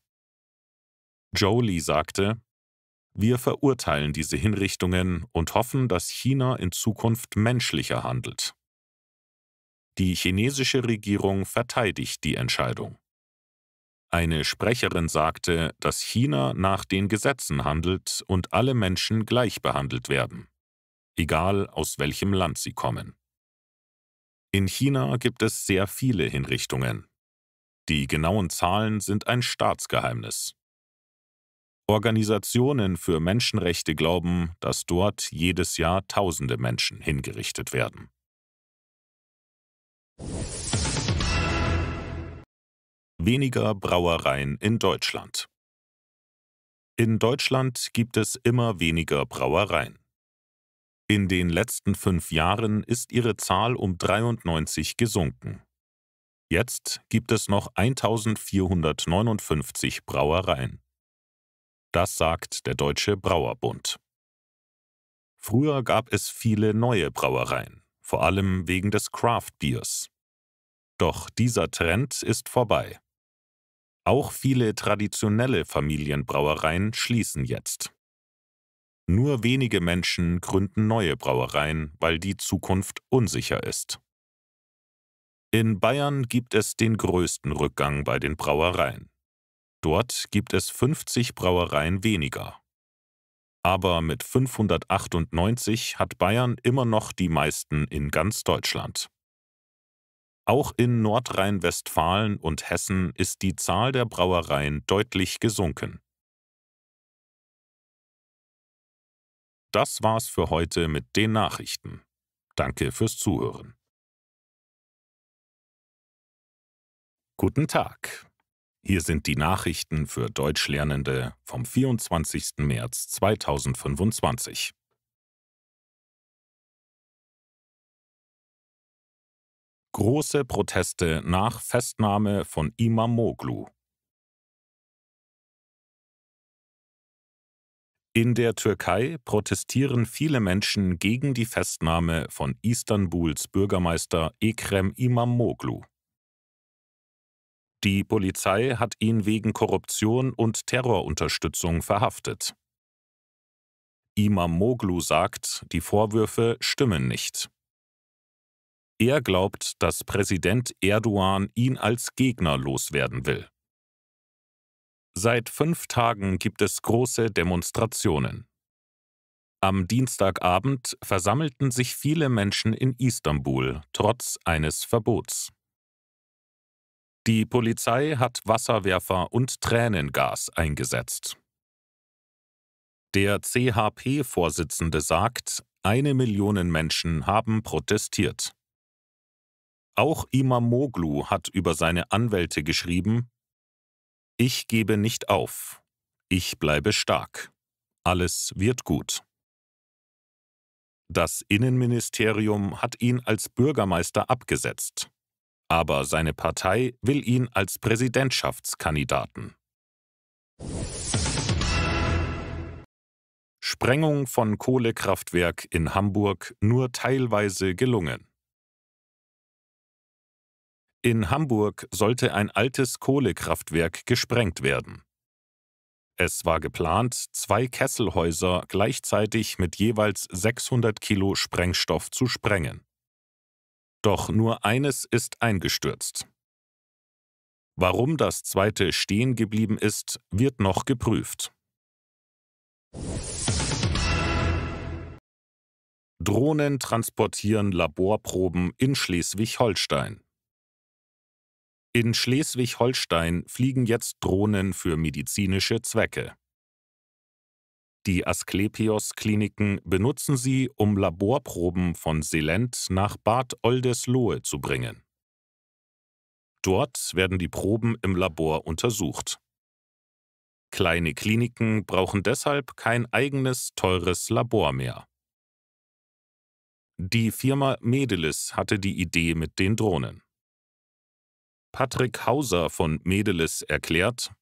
Joly sagte: Wir verurteilen diese Hinrichtungen und hoffen, dass China in Zukunft menschlicher handelt. Die chinesische Regierung verteidigt die Entscheidung. Eine Sprecherin sagte, dass China nach den Gesetzen handelt und alle Menschen gleich behandelt werden, egal aus welchem Land sie kommen. In China gibt es sehr viele Hinrichtungen. Die genauen Zahlen sind ein Staatsgeheimnis. Organisationen für Menschenrechte glauben, dass dort jedes Jahr Tausende Menschen hingerichtet werden. Weniger Brauereien in Deutschland. In Deutschland gibt es immer weniger Brauereien. In den letzten 5 Jahren ist ihre Zahl um 93 gesunken. Jetzt gibt es noch 1459 Brauereien. Das sagt der Deutsche Brauerbund. Früher gab es viele neue Brauereien, vor allem wegen des Craft-Biers. Doch dieser Trend ist vorbei. Auch viele traditionelle Familienbrauereien schließen jetzt. Nur wenige Menschen gründen neue Brauereien, weil die Zukunft unsicher ist. In Bayern gibt es den größten Rückgang bei den Brauereien. Dort gibt es 50 Brauereien weniger. Aber mit 598 hat Bayern immer noch die meisten in ganz Deutschland. Auch in Nordrhein-Westfalen und Hessen ist die Zahl der Brauereien deutlich gesunken. Das war's für heute mit den Nachrichten. Danke fürs Zuhören. Guten Tag. Hier sind die Nachrichten für Deutschlernende vom 24. März 2025. Große Proteste nach Festnahme von Imamoglu. In der Türkei protestieren viele Menschen gegen die Festnahme von Istanbuls Bürgermeister Ekrem İmamoğlu. Die Polizei hat ihn wegen Korruption und Terrorunterstützung verhaftet. İmamoğlu sagt, die Vorwürfe stimmen nicht. Er glaubt, dass Präsident Erdogan ihn als Gegner loswerden will. Seit 5 Tagen gibt es große Demonstrationen. Am Dienstagabend versammelten sich viele Menschen in Istanbul, trotz eines Verbots. Die Polizei hat Wasserwerfer und Tränengas eingesetzt. Der CHP-Vorsitzende sagt, 1 Million Menschen haben protestiert. Auch Imamoglu hat über seine Anwälte geschrieben: Ich gebe nicht auf. Ich bleibe stark. Alles wird gut. Das Innenministerium hat ihn als Bürgermeister abgesetzt. Aber seine Partei will ihn als Präsidentschaftskandidaten. Sprengung von Kohlekraftwerk in Hamburg nur teilweise gelungen. In Hamburg sollte ein altes Kohlekraftwerk gesprengt werden. Es war geplant, 2 Kesselhäuser gleichzeitig mit jeweils 600 Kilo Sprengstoff zu sprengen. Doch nur eines ist eingestürzt. Warum das zweite stehen geblieben ist, wird noch geprüft. Drohnen transportieren Laborproben in Schleswig-Holstein. In Schleswig-Holstein fliegen jetzt Drohnen für medizinische Zwecke. Die Asklepios-Kliniken benutzen sie, um Laborproben von Selent nach Bad Oldesloe zu bringen. Dort werden die Proben im Labor untersucht. Kleine Kliniken brauchen deshalb kein eigenes, teures Labor mehr. Die Firma Medelis hatte die Idee mit den Drohnen. Patrick Hauser von Medelis erklärt: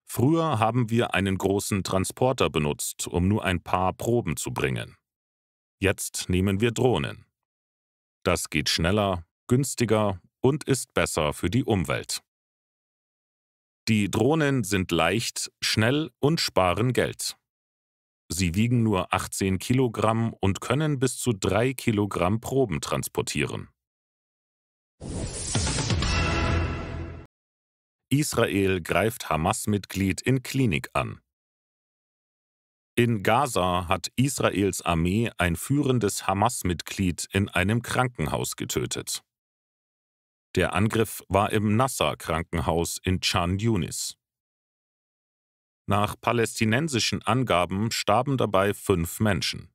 Früher haben wir einen großen Transporter benutzt, um nur ein paar Proben zu bringen. Jetzt nehmen wir Drohnen. Das geht schneller, günstiger und ist besser für die Umwelt. Die Drohnen sind leicht, schnell und sparen Geld. Sie wiegen nur 18 Kilogramm und können bis zu 3 Kilogramm Proben transportieren. Israel greift Hamas-Mitglied in Klinik an. In Gaza hat Israels Armee ein führendes Hamas-Mitglied in einem Krankenhaus getötet. Der Angriff war im Nasser-Krankenhaus in Chan Yunis. Nach palästinensischen Angaben starben dabei 5 Menschen.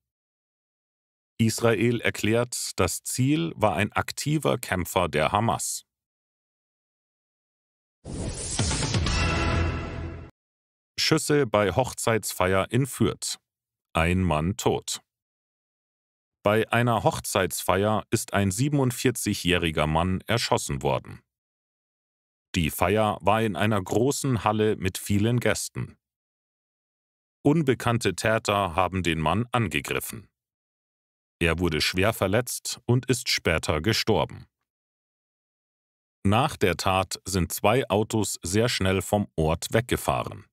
Israel erklärt, das Ziel war ein aktiver Kämpfer der Hamas. Schüsse bei Hochzeitsfeier in Fürth. 1 Mann tot. Bei einer Hochzeitsfeier ist ein 47-jähriger Mann erschossen worden. Die Feier war in einer großen Halle mit vielen Gästen. Unbekannte Täter haben den Mann angegriffen. Er wurde schwer verletzt und ist später gestorben. Nach der Tat sind 2 Autos sehr schnell vom Ort weggefahren.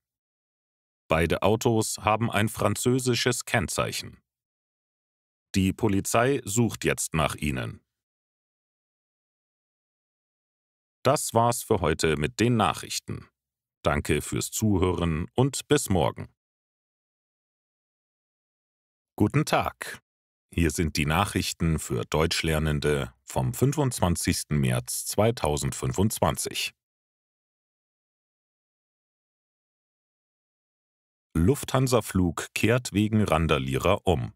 Beide Autos haben ein französisches Kennzeichen. Die Polizei sucht jetzt nach ihnen. Das war's für heute mit den Nachrichten. Danke fürs Zuhören und bis morgen. Guten Tag. Hier sind die Nachrichten für Deutschlernende vom 25. März 2025. Lufthansa-Flug kehrt wegen Randalierer um.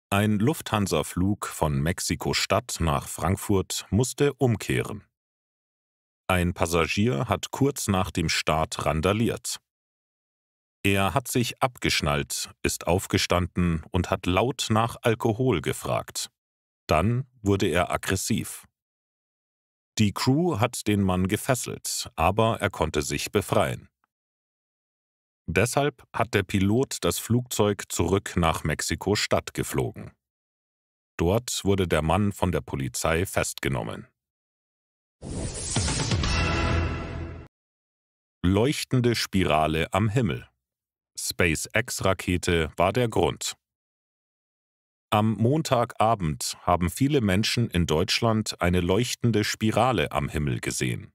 Ein Lufthansa-Flug von Mexiko-Stadt nach Frankfurt musste umkehren. Ein Passagier hat kurz nach dem Start randaliert. Er hat sich abgeschnallt, ist aufgestanden und hat laut nach Alkohol gefragt. Dann wurde er aggressiv. Die Crew hat den Mann gefesselt, aber er konnte sich befreien. Deshalb hat der Pilot das Flugzeug zurück nach Mexiko-Stadt geflogen. Dort wurde der Mann von der Polizei festgenommen. Leuchtende Spirale am Himmel. SpaceX-Rakete war der Grund. Am Montagabend haben viele Menschen in Deutschland eine leuchtende Spirale am Himmel gesehen.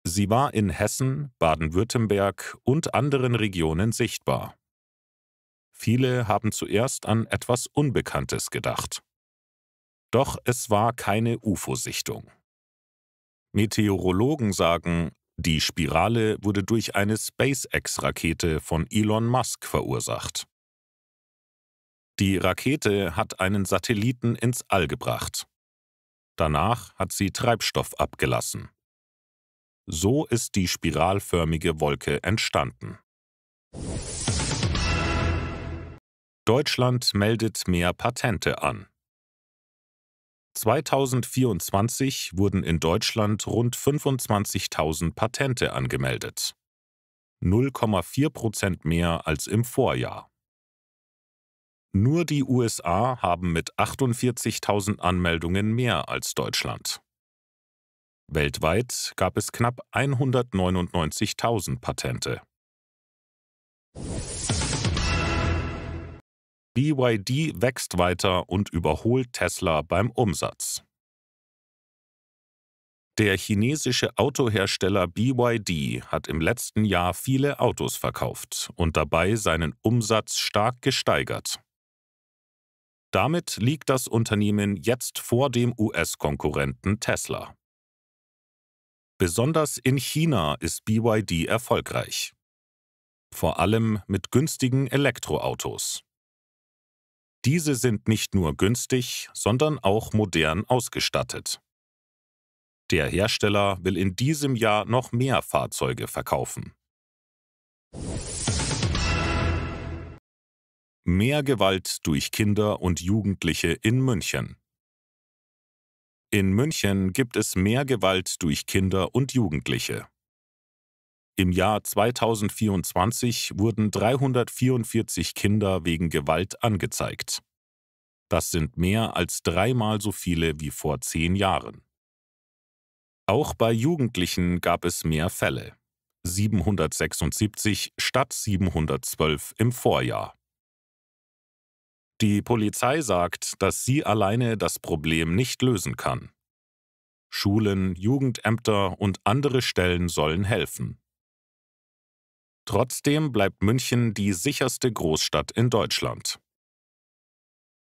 Sie war in Hessen, Baden-Württemberg und anderen Regionen sichtbar. Viele haben zuerst an etwas Unbekanntes gedacht. Doch es war keine UFO-Sichtung. Meteorologen sagen, die Spirale wurde durch eine SpaceX-Rakete von Elon Musk verursacht. Die Rakete hat einen Satelliten ins All gebracht. Danach hat sie Treibstoff abgelassen. So ist die spiralförmige Wolke entstanden. Deutschland meldet mehr Patente an. 2024 wurden in Deutschland rund 25.000 Patente angemeldet. 0,4% mehr als im Vorjahr. Nur die USA haben mit 48.000 Anmeldungen mehr als Deutschland. Weltweit gab es knapp 199.000 Patente. BYD wächst weiter und überholt Tesla beim Umsatz. Der chinesische Autohersteller BYD hat im letzten Jahr viele Autos verkauft und dabei seinen Umsatz stark gesteigert. Damit liegt das Unternehmen jetzt vor dem US-Konkurrenten Tesla. Besonders in China ist BYD erfolgreich. Vor allem mit günstigen Elektroautos. Diese sind nicht nur günstig, sondern auch modern ausgestattet. Der Hersteller will in diesem Jahr noch mehr Fahrzeuge verkaufen. Mehr Gewalt durch Kinder und Jugendliche in München. In München gibt es mehr Gewalt durch Kinder und Jugendliche. Im Jahr 2024 wurden 344 Kinder wegen Gewalt angezeigt. Das sind mehr als 3-mal so viele wie vor 10 Jahren. Auch bei Jugendlichen gab es mehr Fälle. 776 statt 712 im Vorjahr. Die Polizei sagt, dass sie alleine das Problem nicht lösen kann. Schulen, Jugendämter und andere Stellen sollen helfen. Trotzdem bleibt München die sicherste Großstadt in Deutschland.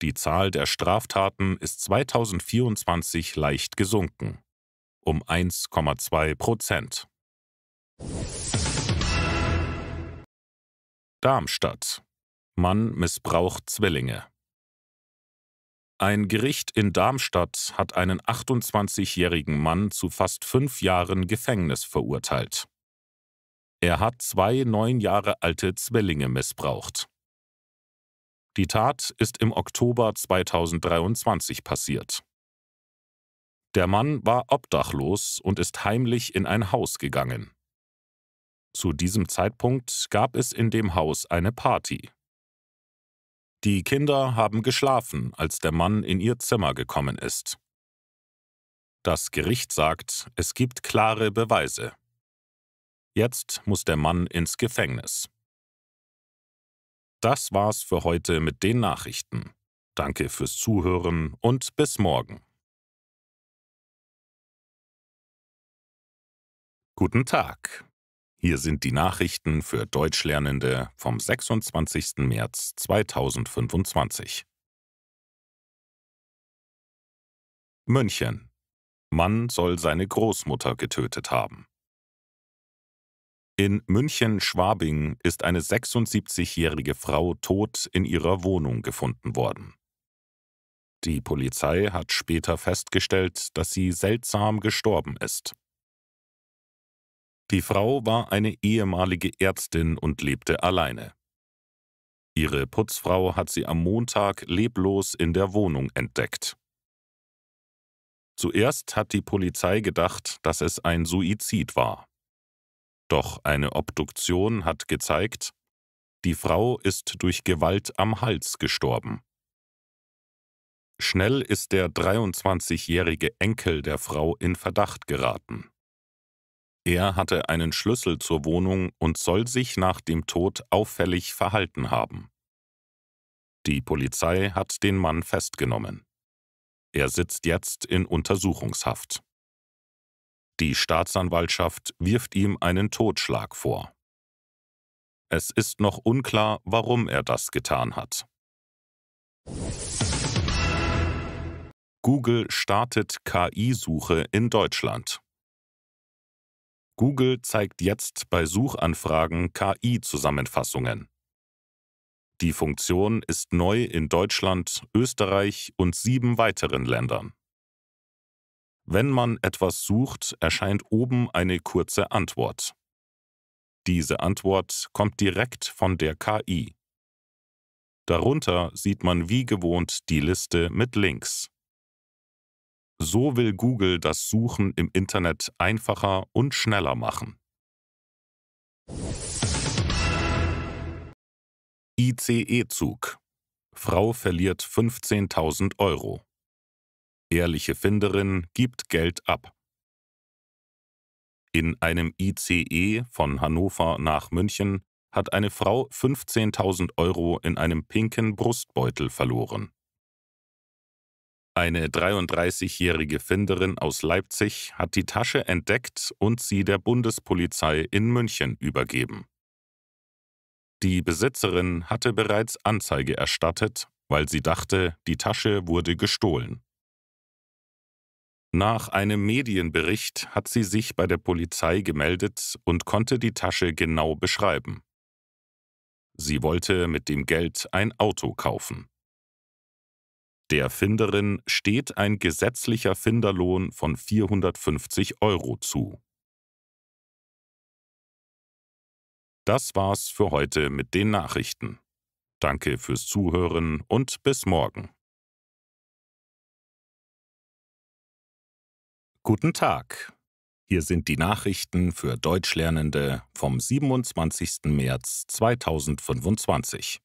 Die Zahl der Straftaten ist 2024 leicht gesunken, um 1,2%. Darmstadt. Mann missbraucht Zwillinge. Ein Gericht in Darmstadt hat einen 28-jährigen Mann zu fast 5 Jahren Gefängnis verurteilt. Er hat 2 9 Jahre alte Zwillinge missbraucht. Die Tat ist im Oktober 2023 passiert. Der Mann war obdachlos und ist heimlich in ein Haus gegangen. Zu diesem Zeitpunkt gab es in dem Haus eine Party. Die Kinder haben geschlafen, als der Mann in ihr Zimmer gekommen ist. Das Gericht sagt, es gibt klare Beweise. Jetzt muss der Mann ins Gefängnis. Das war's für heute mit den Nachrichten. Danke fürs Zuhören und bis morgen. Guten Tag. Hier sind die Nachrichten für Deutschlernende vom 26. März 2025. München. Mann soll seine Großmutter getötet haben. In München-Schwabing ist eine 76-jährige Frau tot in ihrer Wohnung gefunden worden. Die Polizei hat später festgestellt, dass sie seltsam gestorben ist. Die Frau war eine ehemalige Ärztin und lebte alleine. Ihre Putzfrau hat sie am Montag leblos in der Wohnung entdeckt. Zuerst hat die Polizei gedacht, dass es ein Suizid war. Doch eine Obduktion hat gezeigt, die Frau ist durch Gewalt am Hals gestorben. Schnell ist der 23-jährige Enkel der Frau in Verdacht geraten. Er hatte einen Schlüssel zur Wohnung und soll sich nach dem Tod auffällig verhalten haben. Die Polizei hat den Mann festgenommen. Er sitzt jetzt in Untersuchungshaft. Die Staatsanwaltschaft wirft ihm einen Totschlag vor. Es ist noch unklar, warum er das getan hat. Google startet KI-Suche in Deutschland. Google zeigt jetzt bei Suchanfragen KI-Zusammenfassungen. Die Funktion ist neu in Deutschland, Österreich und 7 weiteren Ländern. Wenn man etwas sucht, erscheint oben eine kurze Antwort. Diese Antwort kommt direkt von der KI. Darunter sieht man wie gewohnt die Liste mit Links. So will Google das Suchen im Internet einfacher und schneller machen. ICE-Zug. Frau verliert 15.000 Euro. Ehrliche Finderin gibt Geld ab. In einem ICE von Hannover nach München hat eine Frau 15.000 Euro in einem pinken Brustbeutel verloren. Eine 33-jährige Finderin aus Leipzig hat die Tasche entdeckt und sie der Bundespolizei in München übergeben. Die Besitzerin hatte bereits Anzeige erstattet, weil sie dachte, die Tasche wurde gestohlen. Nach einem Medienbericht hat sie sich bei der Polizei gemeldet und konnte die Tasche genau beschreiben. Sie wollte mit dem Geld ein Auto kaufen. Der Finderin steht ein gesetzlicher Finderlohn von 450 Euro zu. Das war's für heute mit den Nachrichten. Danke fürs Zuhören und bis morgen. Guten Tag. Hier sind die Nachrichten für Deutschlernende vom 27. März 2025.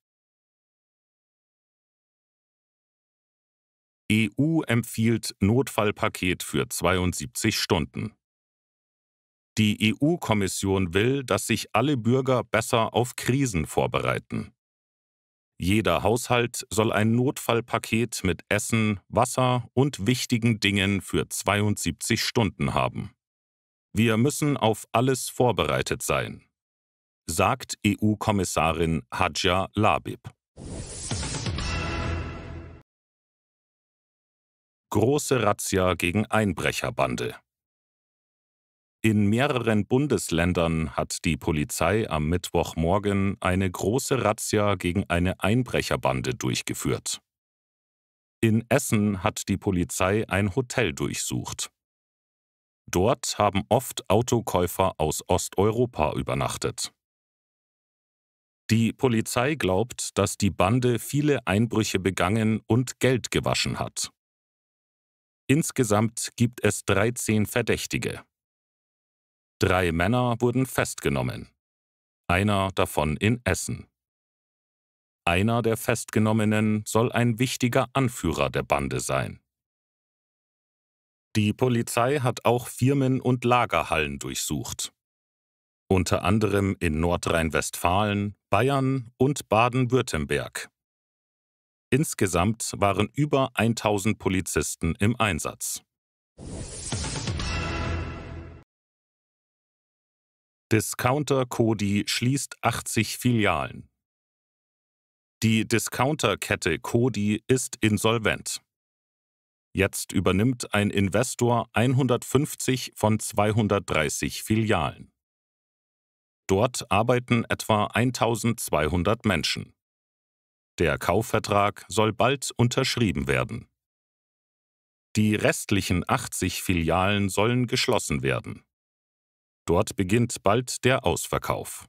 EU empfiehlt Notfallpaket für 72 Stunden. Die EU-Kommission will, dass sich alle Bürger besser auf Krisen vorbereiten. Jeder Haushalt soll ein Notfallpaket mit Essen, Wasser und wichtigen Dingen für 72 Stunden haben. Wir müssen auf alles vorbereitet sein, sagt EU-Kommissarin Hadja Labib. Große Razzia gegen Einbrecherbande. In mehreren Bundesländern hat die Polizei am Mittwochmorgen eine große Razzia gegen eine Einbrecherbande durchgeführt. In Essen hat die Polizei ein Hotel durchsucht. Dort haben oft Autokäufer aus Osteuropa übernachtet. Die Polizei glaubt, dass die Bande viele Einbrüche begangen und Geld gewaschen hat. Insgesamt gibt es 13 Verdächtige. 3 Männer wurden festgenommen, einer davon in Essen. Einer der Festgenommenen soll ein wichtiger Anführer der Bande sein. Die Polizei hat auch Firmen und Lagerhallen durchsucht. Unter anderem in Nordrhein-Westfalen, Bayern und Baden-Württemberg. Insgesamt waren über 1000 Polizisten im Einsatz. Discounter Coty schließt 80 Filialen. Die Discounterkette Coty ist insolvent. Jetzt übernimmt ein Investor 150 von 230 Filialen. Dort arbeiten etwa 1200 Menschen. Der Kaufvertrag soll bald unterschrieben werden. Die restlichen 80 Filialen sollen geschlossen werden. Dort beginnt bald der Ausverkauf.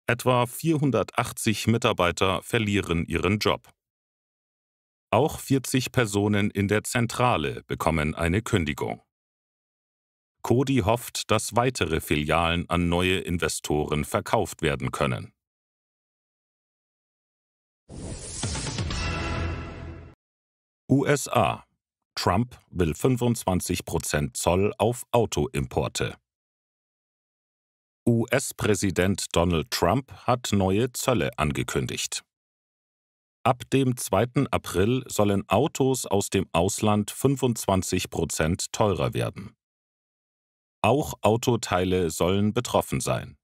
Etwa 480 Mitarbeiter verlieren ihren Job. Auch 40 Personen in der Zentrale bekommen eine Kündigung. Coty hofft, dass weitere Filialen an neue Investoren verkauft werden können. USA. Trump will 25% Zoll auf Autoimporte. US-Präsident Donald Trump hat neue Zölle angekündigt. Ab dem 2. April sollen Autos aus dem Ausland 25% teurer werden. Auch Autoteile sollen betroffen sein.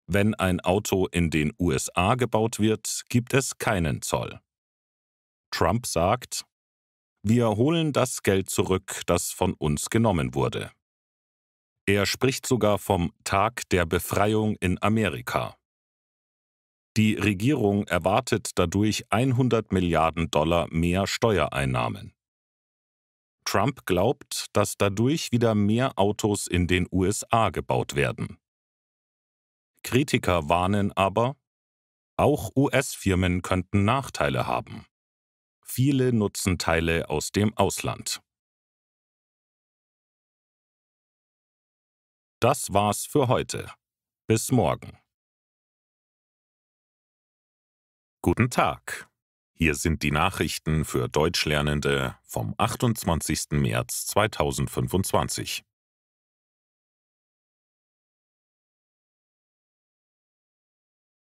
Wenn ein Auto in den USA gebaut wird, gibt es keinen Zoll. Trump sagt, wir holen das Geld zurück, das von uns genommen wurde. Er spricht sogar vom Tag der Befreiung in Amerika. Die Regierung erwartet dadurch 100 Milliarden Dollar mehr Steuereinnahmen. Trump glaubt, dass dadurch wieder mehr Autos in den USA gebaut werden. Kritiker warnen aber, auch US-Firmen könnten Nachteile haben. Viele nutzen Teile aus dem Ausland. Das war's für heute. Bis morgen. Guten Tag. Hier sind die Nachrichten für Deutschlernende vom 28. März 2025.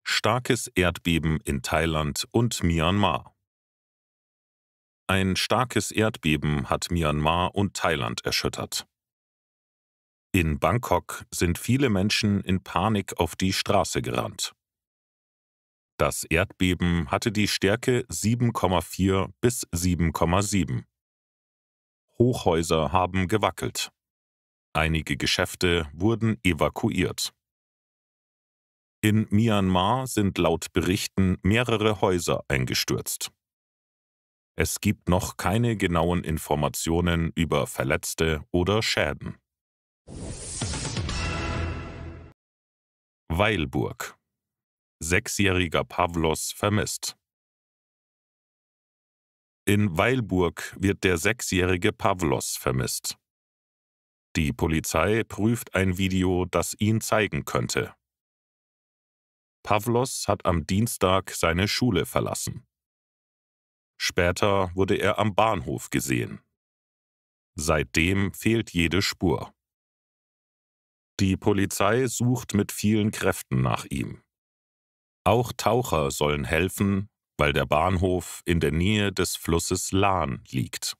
Starkes Erdbeben in Thailand und Myanmar. Ein starkes Erdbeben hat Myanmar und Thailand erschüttert. In Bangkok sind viele Menschen in Panik auf die Straße gerannt. Das Erdbeben hatte die Stärke 7,4 bis 7,7. Hochhäuser haben gewackelt. Einige Geschäfte wurden evakuiert. In Myanmar sind laut Berichten mehrere Häuser eingestürzt. Es gibt noch keine genauen Informationen über Verletzte oder Schäden. Weilburg. 6-jähriger Pawlos vermisst. In Weilburg wird der 6-jährige Pawlos vermisst. Die Polizei prüft ein Video, das ihn zeigen könnte. Pawlos hat am Dienstag seine Schule verlassen. Später wurde er am Bahnhof gesehen. Seitdem fehlt jede Spur. Die Polizei sucht mit vielen Kräften nach ihm. Auch Taucher sollen helfen, weil der Bahnhof in der Nähe des Flusses Lahn liegt.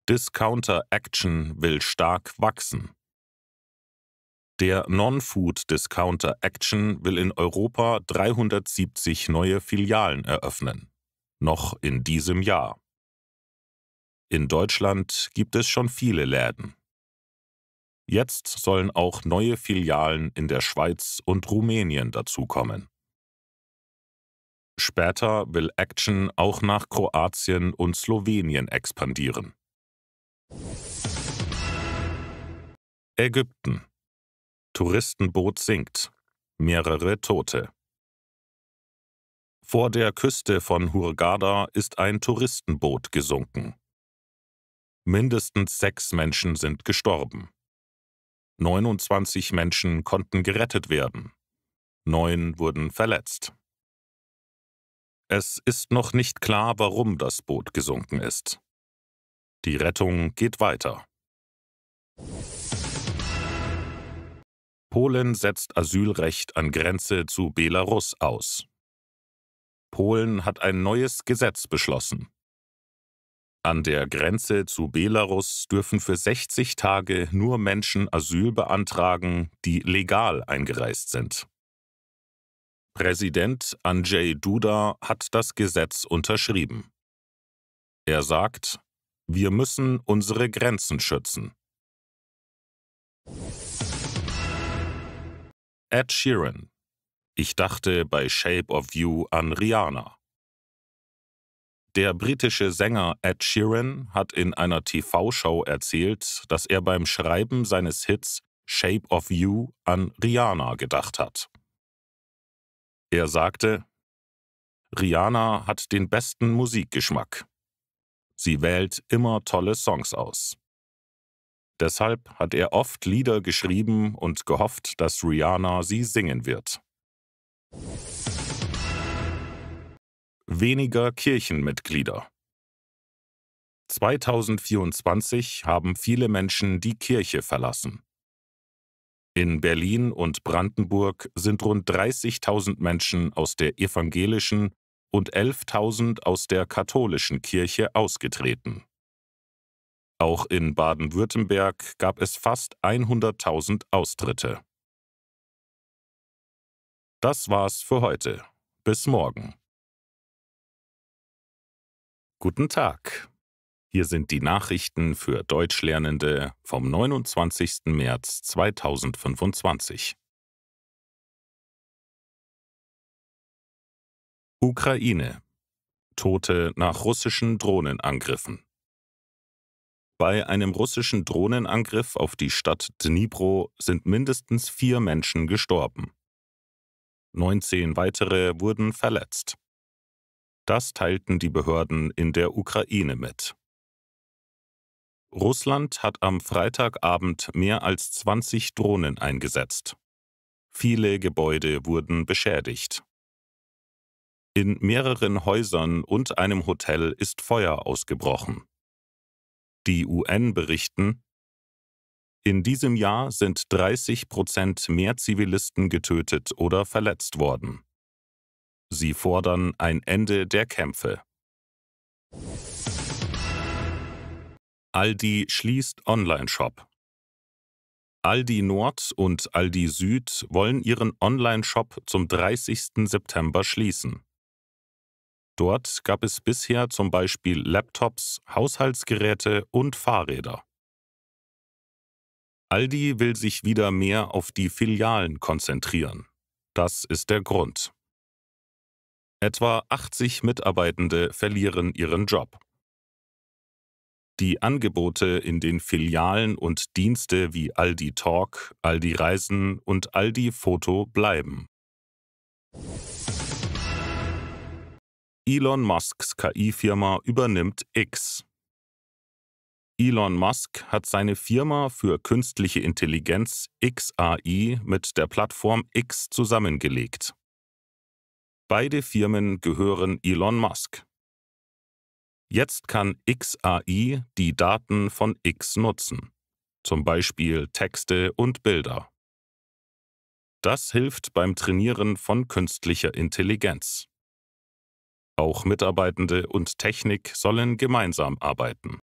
Discounter Action will stark wachsen. Der Non-Food-Discounter Action will in Europa 370 neue Filialen eröffnen. Noch in diesem Jahr. In Deutschland gibt es schon viele Läden. Jetzt sollen auch neue Filialen in der Schweiz und Rumänien dazukommen. Später will Action auch nach Kroatien und Slowenien expandieren. Ägypten. Touristenboot sinkt. Mehrere Tote. Vor der Küste von Hurghada ist ein Touristenboot gesunken. Mindestens 6 Menschen sind gestorben. 29 Menschen konnten gerettet werden. 9 wurden verletzt. Es ist noch nicht klar, warum das Boot gesunken ist. Die Rettung geht weiter. Polen setzt Asylrecht an Grenze zu Belarus aus. Polen hat ein neues Gesetz beschlossen. An der Grenze zu Belarus dürfen für 60 Tage nur Menschen Asyl beantragen, die legal eingereist sind. Präsident Andrzej Duda hat das Gesetz unterschrieben. Er sagt, wir müssen unsere Grenzen schützen. Ed Sheeran. Ich dachte bei Shape of You an Rihanna. Der britische Sänger Ed Sheeran hat in einer TV-Show erzählt, dass er beim Schreiben seines Hits Shape of You an Rihanna gedacht hat. Er sagte, Rihanna hat den besten Musikgeschmack. Sie wählt immer tolle Songs aus. Deshalb hat er oft Lieder geschrieben und gehofft, dass Rihanna sie singen wird. Weniger Kirchenmitglieder. 2024 haben viele Menschen die Kirche verlassen. In Berlin und Brandenburg sind rund 30.000 Menschen aus der evangelischen und 11.000 aus der katholischen Kirche ausgetreten. Auch in Baden-Württemberg gab es fast 100.000 Austritte. Das war's für heute. Bis morgen. Guten Tag. Hier sind die Nachrichten für Deutschlernende vom 29. März 2025. Ukraine. Tote nach russischen Drohnenangriffen. Bei einem russischen Drohnenangriff auf die Stadt Dnipro sind mindestens 4 Menschen gestorben. 19 weitere wurden verletzt. Das teilten die Behörden in der Ukraine mit. Russland hat am Freitagabend mehr als 20 Drohnen eingesetzt. Viele Gebäude wurden beschädigt. In mehreren Häusern und einem Hotel ist Feuer ausgebrochen. Die UN berichten, in diesem Jahr sind 30% mehr Zivilisten getötet oder verletzt worden. Sie fordern ein Ende der Kämpfe. Aldi schließt Onlineshop. Aldi Nord und Aldi Süd wollen ihren Onlineshop zum 30. September schließen. Dort gab es bisher zum Beispiel Laptops, Haushaltsgeräte und Fahrräder. Aldi will sich wieder mehr auf die Filialen konzentrieren. Das ist der Grund. Etwa 80 Mitarbeitende verlieren ihren Job. Die Angebote in den Filialen und Dienste wie Aldi Talk, Aldi Reisen und Aldi Foto bleiben. Elon Musks KI-Firma übernimmt X. Elon Musk hat seine Firma für künstliche Intelligenz XAI mit der Plattform X zusammengelegt. Beide Firmen gehören Elon Musk. Jetzt kann XAI die Daten von X nutzen, zum Beispiel Texte und Bilder. Das hilft beim Trainieren von künstlicher Intelligenz. Auch Mitarbeitende und Technik sollen gemeinsam arbeiten.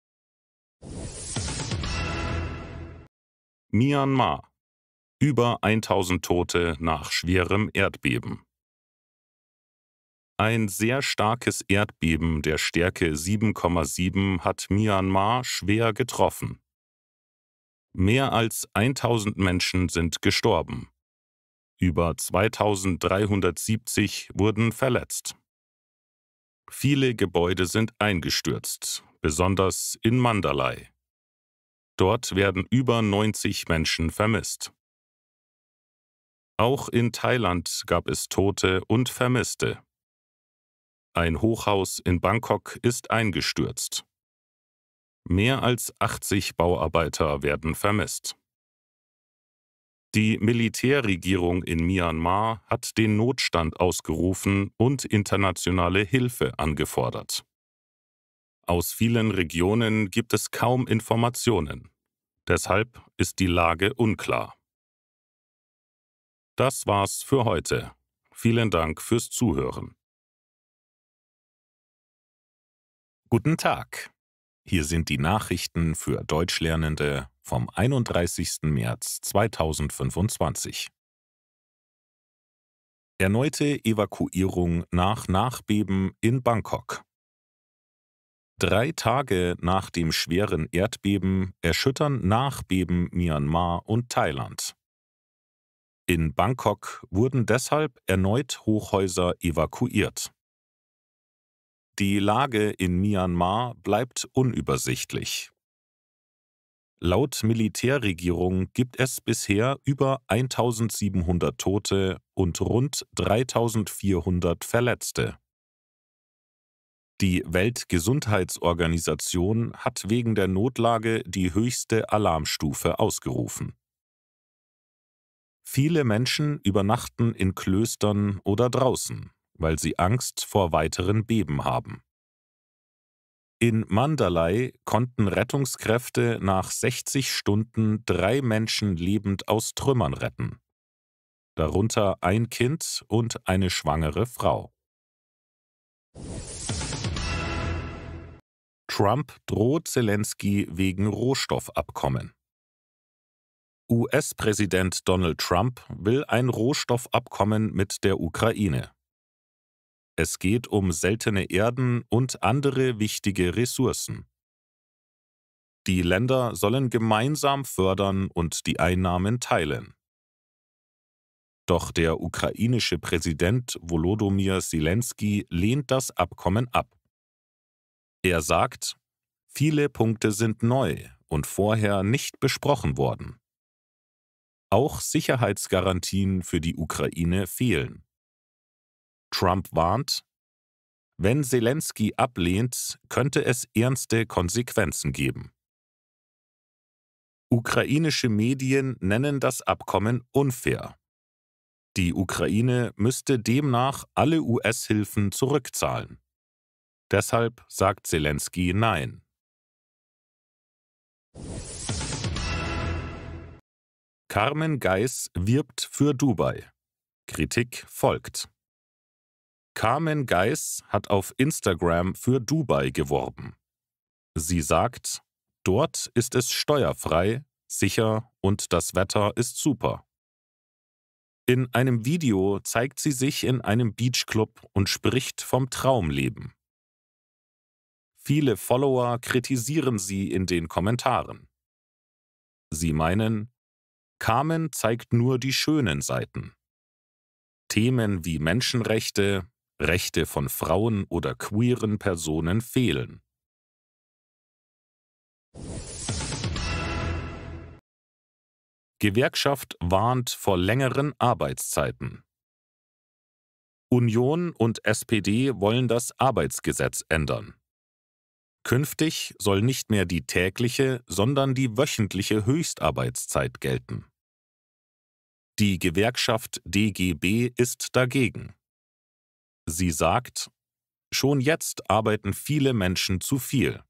Myanmar. Über 1000 Tote nach schwerem Erdbeben. Ein sehr starkes Erdbeben der Stärke 7,7 hat Myanmar schwer getroffen. Mehr als 1000 Menschen sind gestorben. Über 2370 wurden verletzt. Viele Gebäude sind eingestürzt, besonders in Mandalay. Dort werden über 90 Menschen vermisst. Auch in Thailand gab es Tote und Vermisste. Ein Hochhaus in Bangkok ist eingestürzt. Mehr als 80 Bauarbeiter werden vermisst. Die Militärregierung in Myanmar hat den Notstand ausgerufen und internationale Hilfe angefordert. Aus vielen Regionen gibt es kaum Informationen. Deshalb ist die Lage unklar. Das war's für heute. Vielen Dank fürs Zuhören. Guten Tag. Hier sind die Nachrichten für Deutschlernende vom 31. März 2025. Erneute Evakuierung nach Nachbeben in Bangkok. 3 Tage nach dem schweren Erdbeben erschüttern Nachbeben Myanmar und Thailand. In Bangkok wurden deshalb erneut Hochhäuser evakuiert. Die Lage in Myanmar bleibt unübersichtlich. Laut Militärregierung gibt es bisher über 1700 Tote und rund 3400 Verletzte. Die Weltgesundheitsorganisation hat wegen der Notlage die höchste Alarmstufe ausgerufen. Viele Menschen übernachten in Klöstern oder draußen, weil sie Angst vor weiteren Beben haben. In Mandalay konnten Rettungskräfte nach 60 Stunden 3 Menschen lebend aus Trümmern retten, darunter ein Kind und eine schwangere Frau. Trump droht Zelensky wegen Rohstoffabkommen. US-Präsident Donald Trump will ein Rohstoffabkommen mit der Ukraine. Es geht um seltene Erden und andere wichtige Ressourcen. Die Länder sollen gemeinsam fördern und die Einnahmen teilen. Doch der ukrainische Präsident Volodymyr Zelensky lehnt das Abkommen ab. Er sagt, viele Punkte sind neu und vorher nicht besprochen worden. Auch Sicherheitsgarantien für die Ukraine fehlen. Trump warnt, wenn Zelensky ablehnt, könnte es ernste Konsequenzen geben. Ukrainische Medien nennen das Abkommen unfair. Die Ukraine müsste demnach alle US-Hilfen zurückzahlen. Deshalb sagt Zelensky Nein. Carmen Geis wirbt für Dubai. Kritik folgt. Carmen Geis hat auf Instagram für Dubai geworben. Sie sagt, dort ist es steuerfrei, sicher und das Wetter ist super. In einem Video zeigt sie sich in einem Beachclub und spricht vom Traumleben. Viele Follower kritisieren sie in den Kommentaren. Sie meinen, Carmen zeigt nur die schönen Seiten. Themen wie Menschenrechte, Rechte von Frauen oder queeren Personen fehlen. Gewerkschaft warnt vor längeren Arbeitszeiten. Union und SPD wollen das Arbeitsgesetz ändern. Künftig soll nicht mehr die tägliche, sondern die wöchentliche Höchstarbeitszeit gelten. Die Gewerkschaft DGB ist dagegen. Sie sagt, schon jetzt arbeiten viele Menschen zu viel.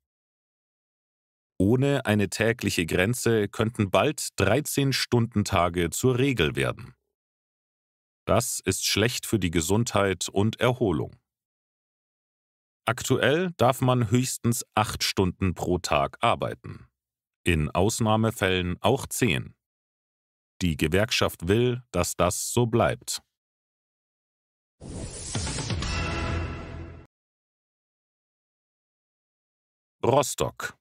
Ohne eine tägliche Grenze könnten bald 13-Stunden-Tage zur Regel werden. Das ist schlecht für die Gesundheit und Erholung. Aktuell darf man höchstens 8 Stunden pro Tag arbeiten. In Ausnahmefällen auch 10. Die Gewerkschaft will, dass das so bleibt. Rostock.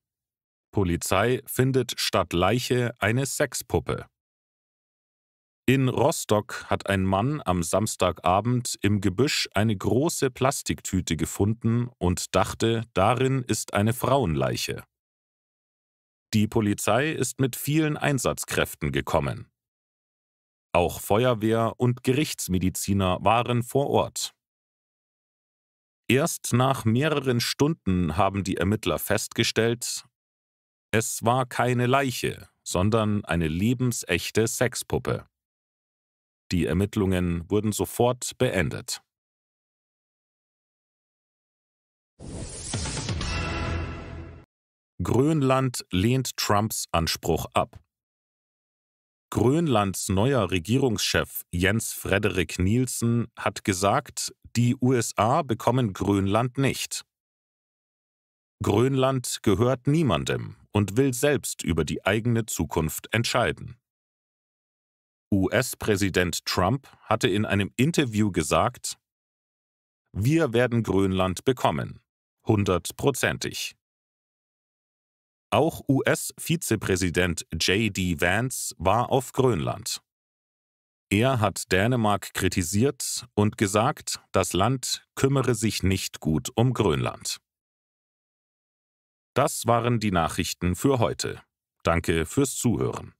Polizei findet statt Leiche eine Sexpuppe. In Rostock hat ein Mann am Samstagabend im Gebüsch eine große Plastiktüte gefunden und dachte, darin ist eine Frauenleiche. Die Polizei ist mit vielen Einsatzkräften gekommen. Auch Feuerwehr und Gerichtsmediziner waren vor Ort. Erst nach mehreren Stunden haben die Ermittler festgestellt, es war keine Leiche, sondern eine lebensechte Sexpuppe. Die Ermittlungen wurden sofort beendet. Grönland lehnt Trumps Anspruch ab. Grönlands neuer Regierungschef Jens Frederik Nielsen hat gesagt, die USA bekommen Grönland nicht. Grönland gehört niemandem und will selbst über die eigene Zukunft entscheiden. US-Präsident Trump hatte in einem Interview gesagt, wir werden Grönland bekommen, 100%ig. Auch US-Vizepräsident J.D. Vance war auf Grönland. Er hat Dänemark kritisiert und gesagt, das Land kümmere sich nicht gut um Grönland. Das waren die Nachrichten für heute. Danke fürs Zuhören.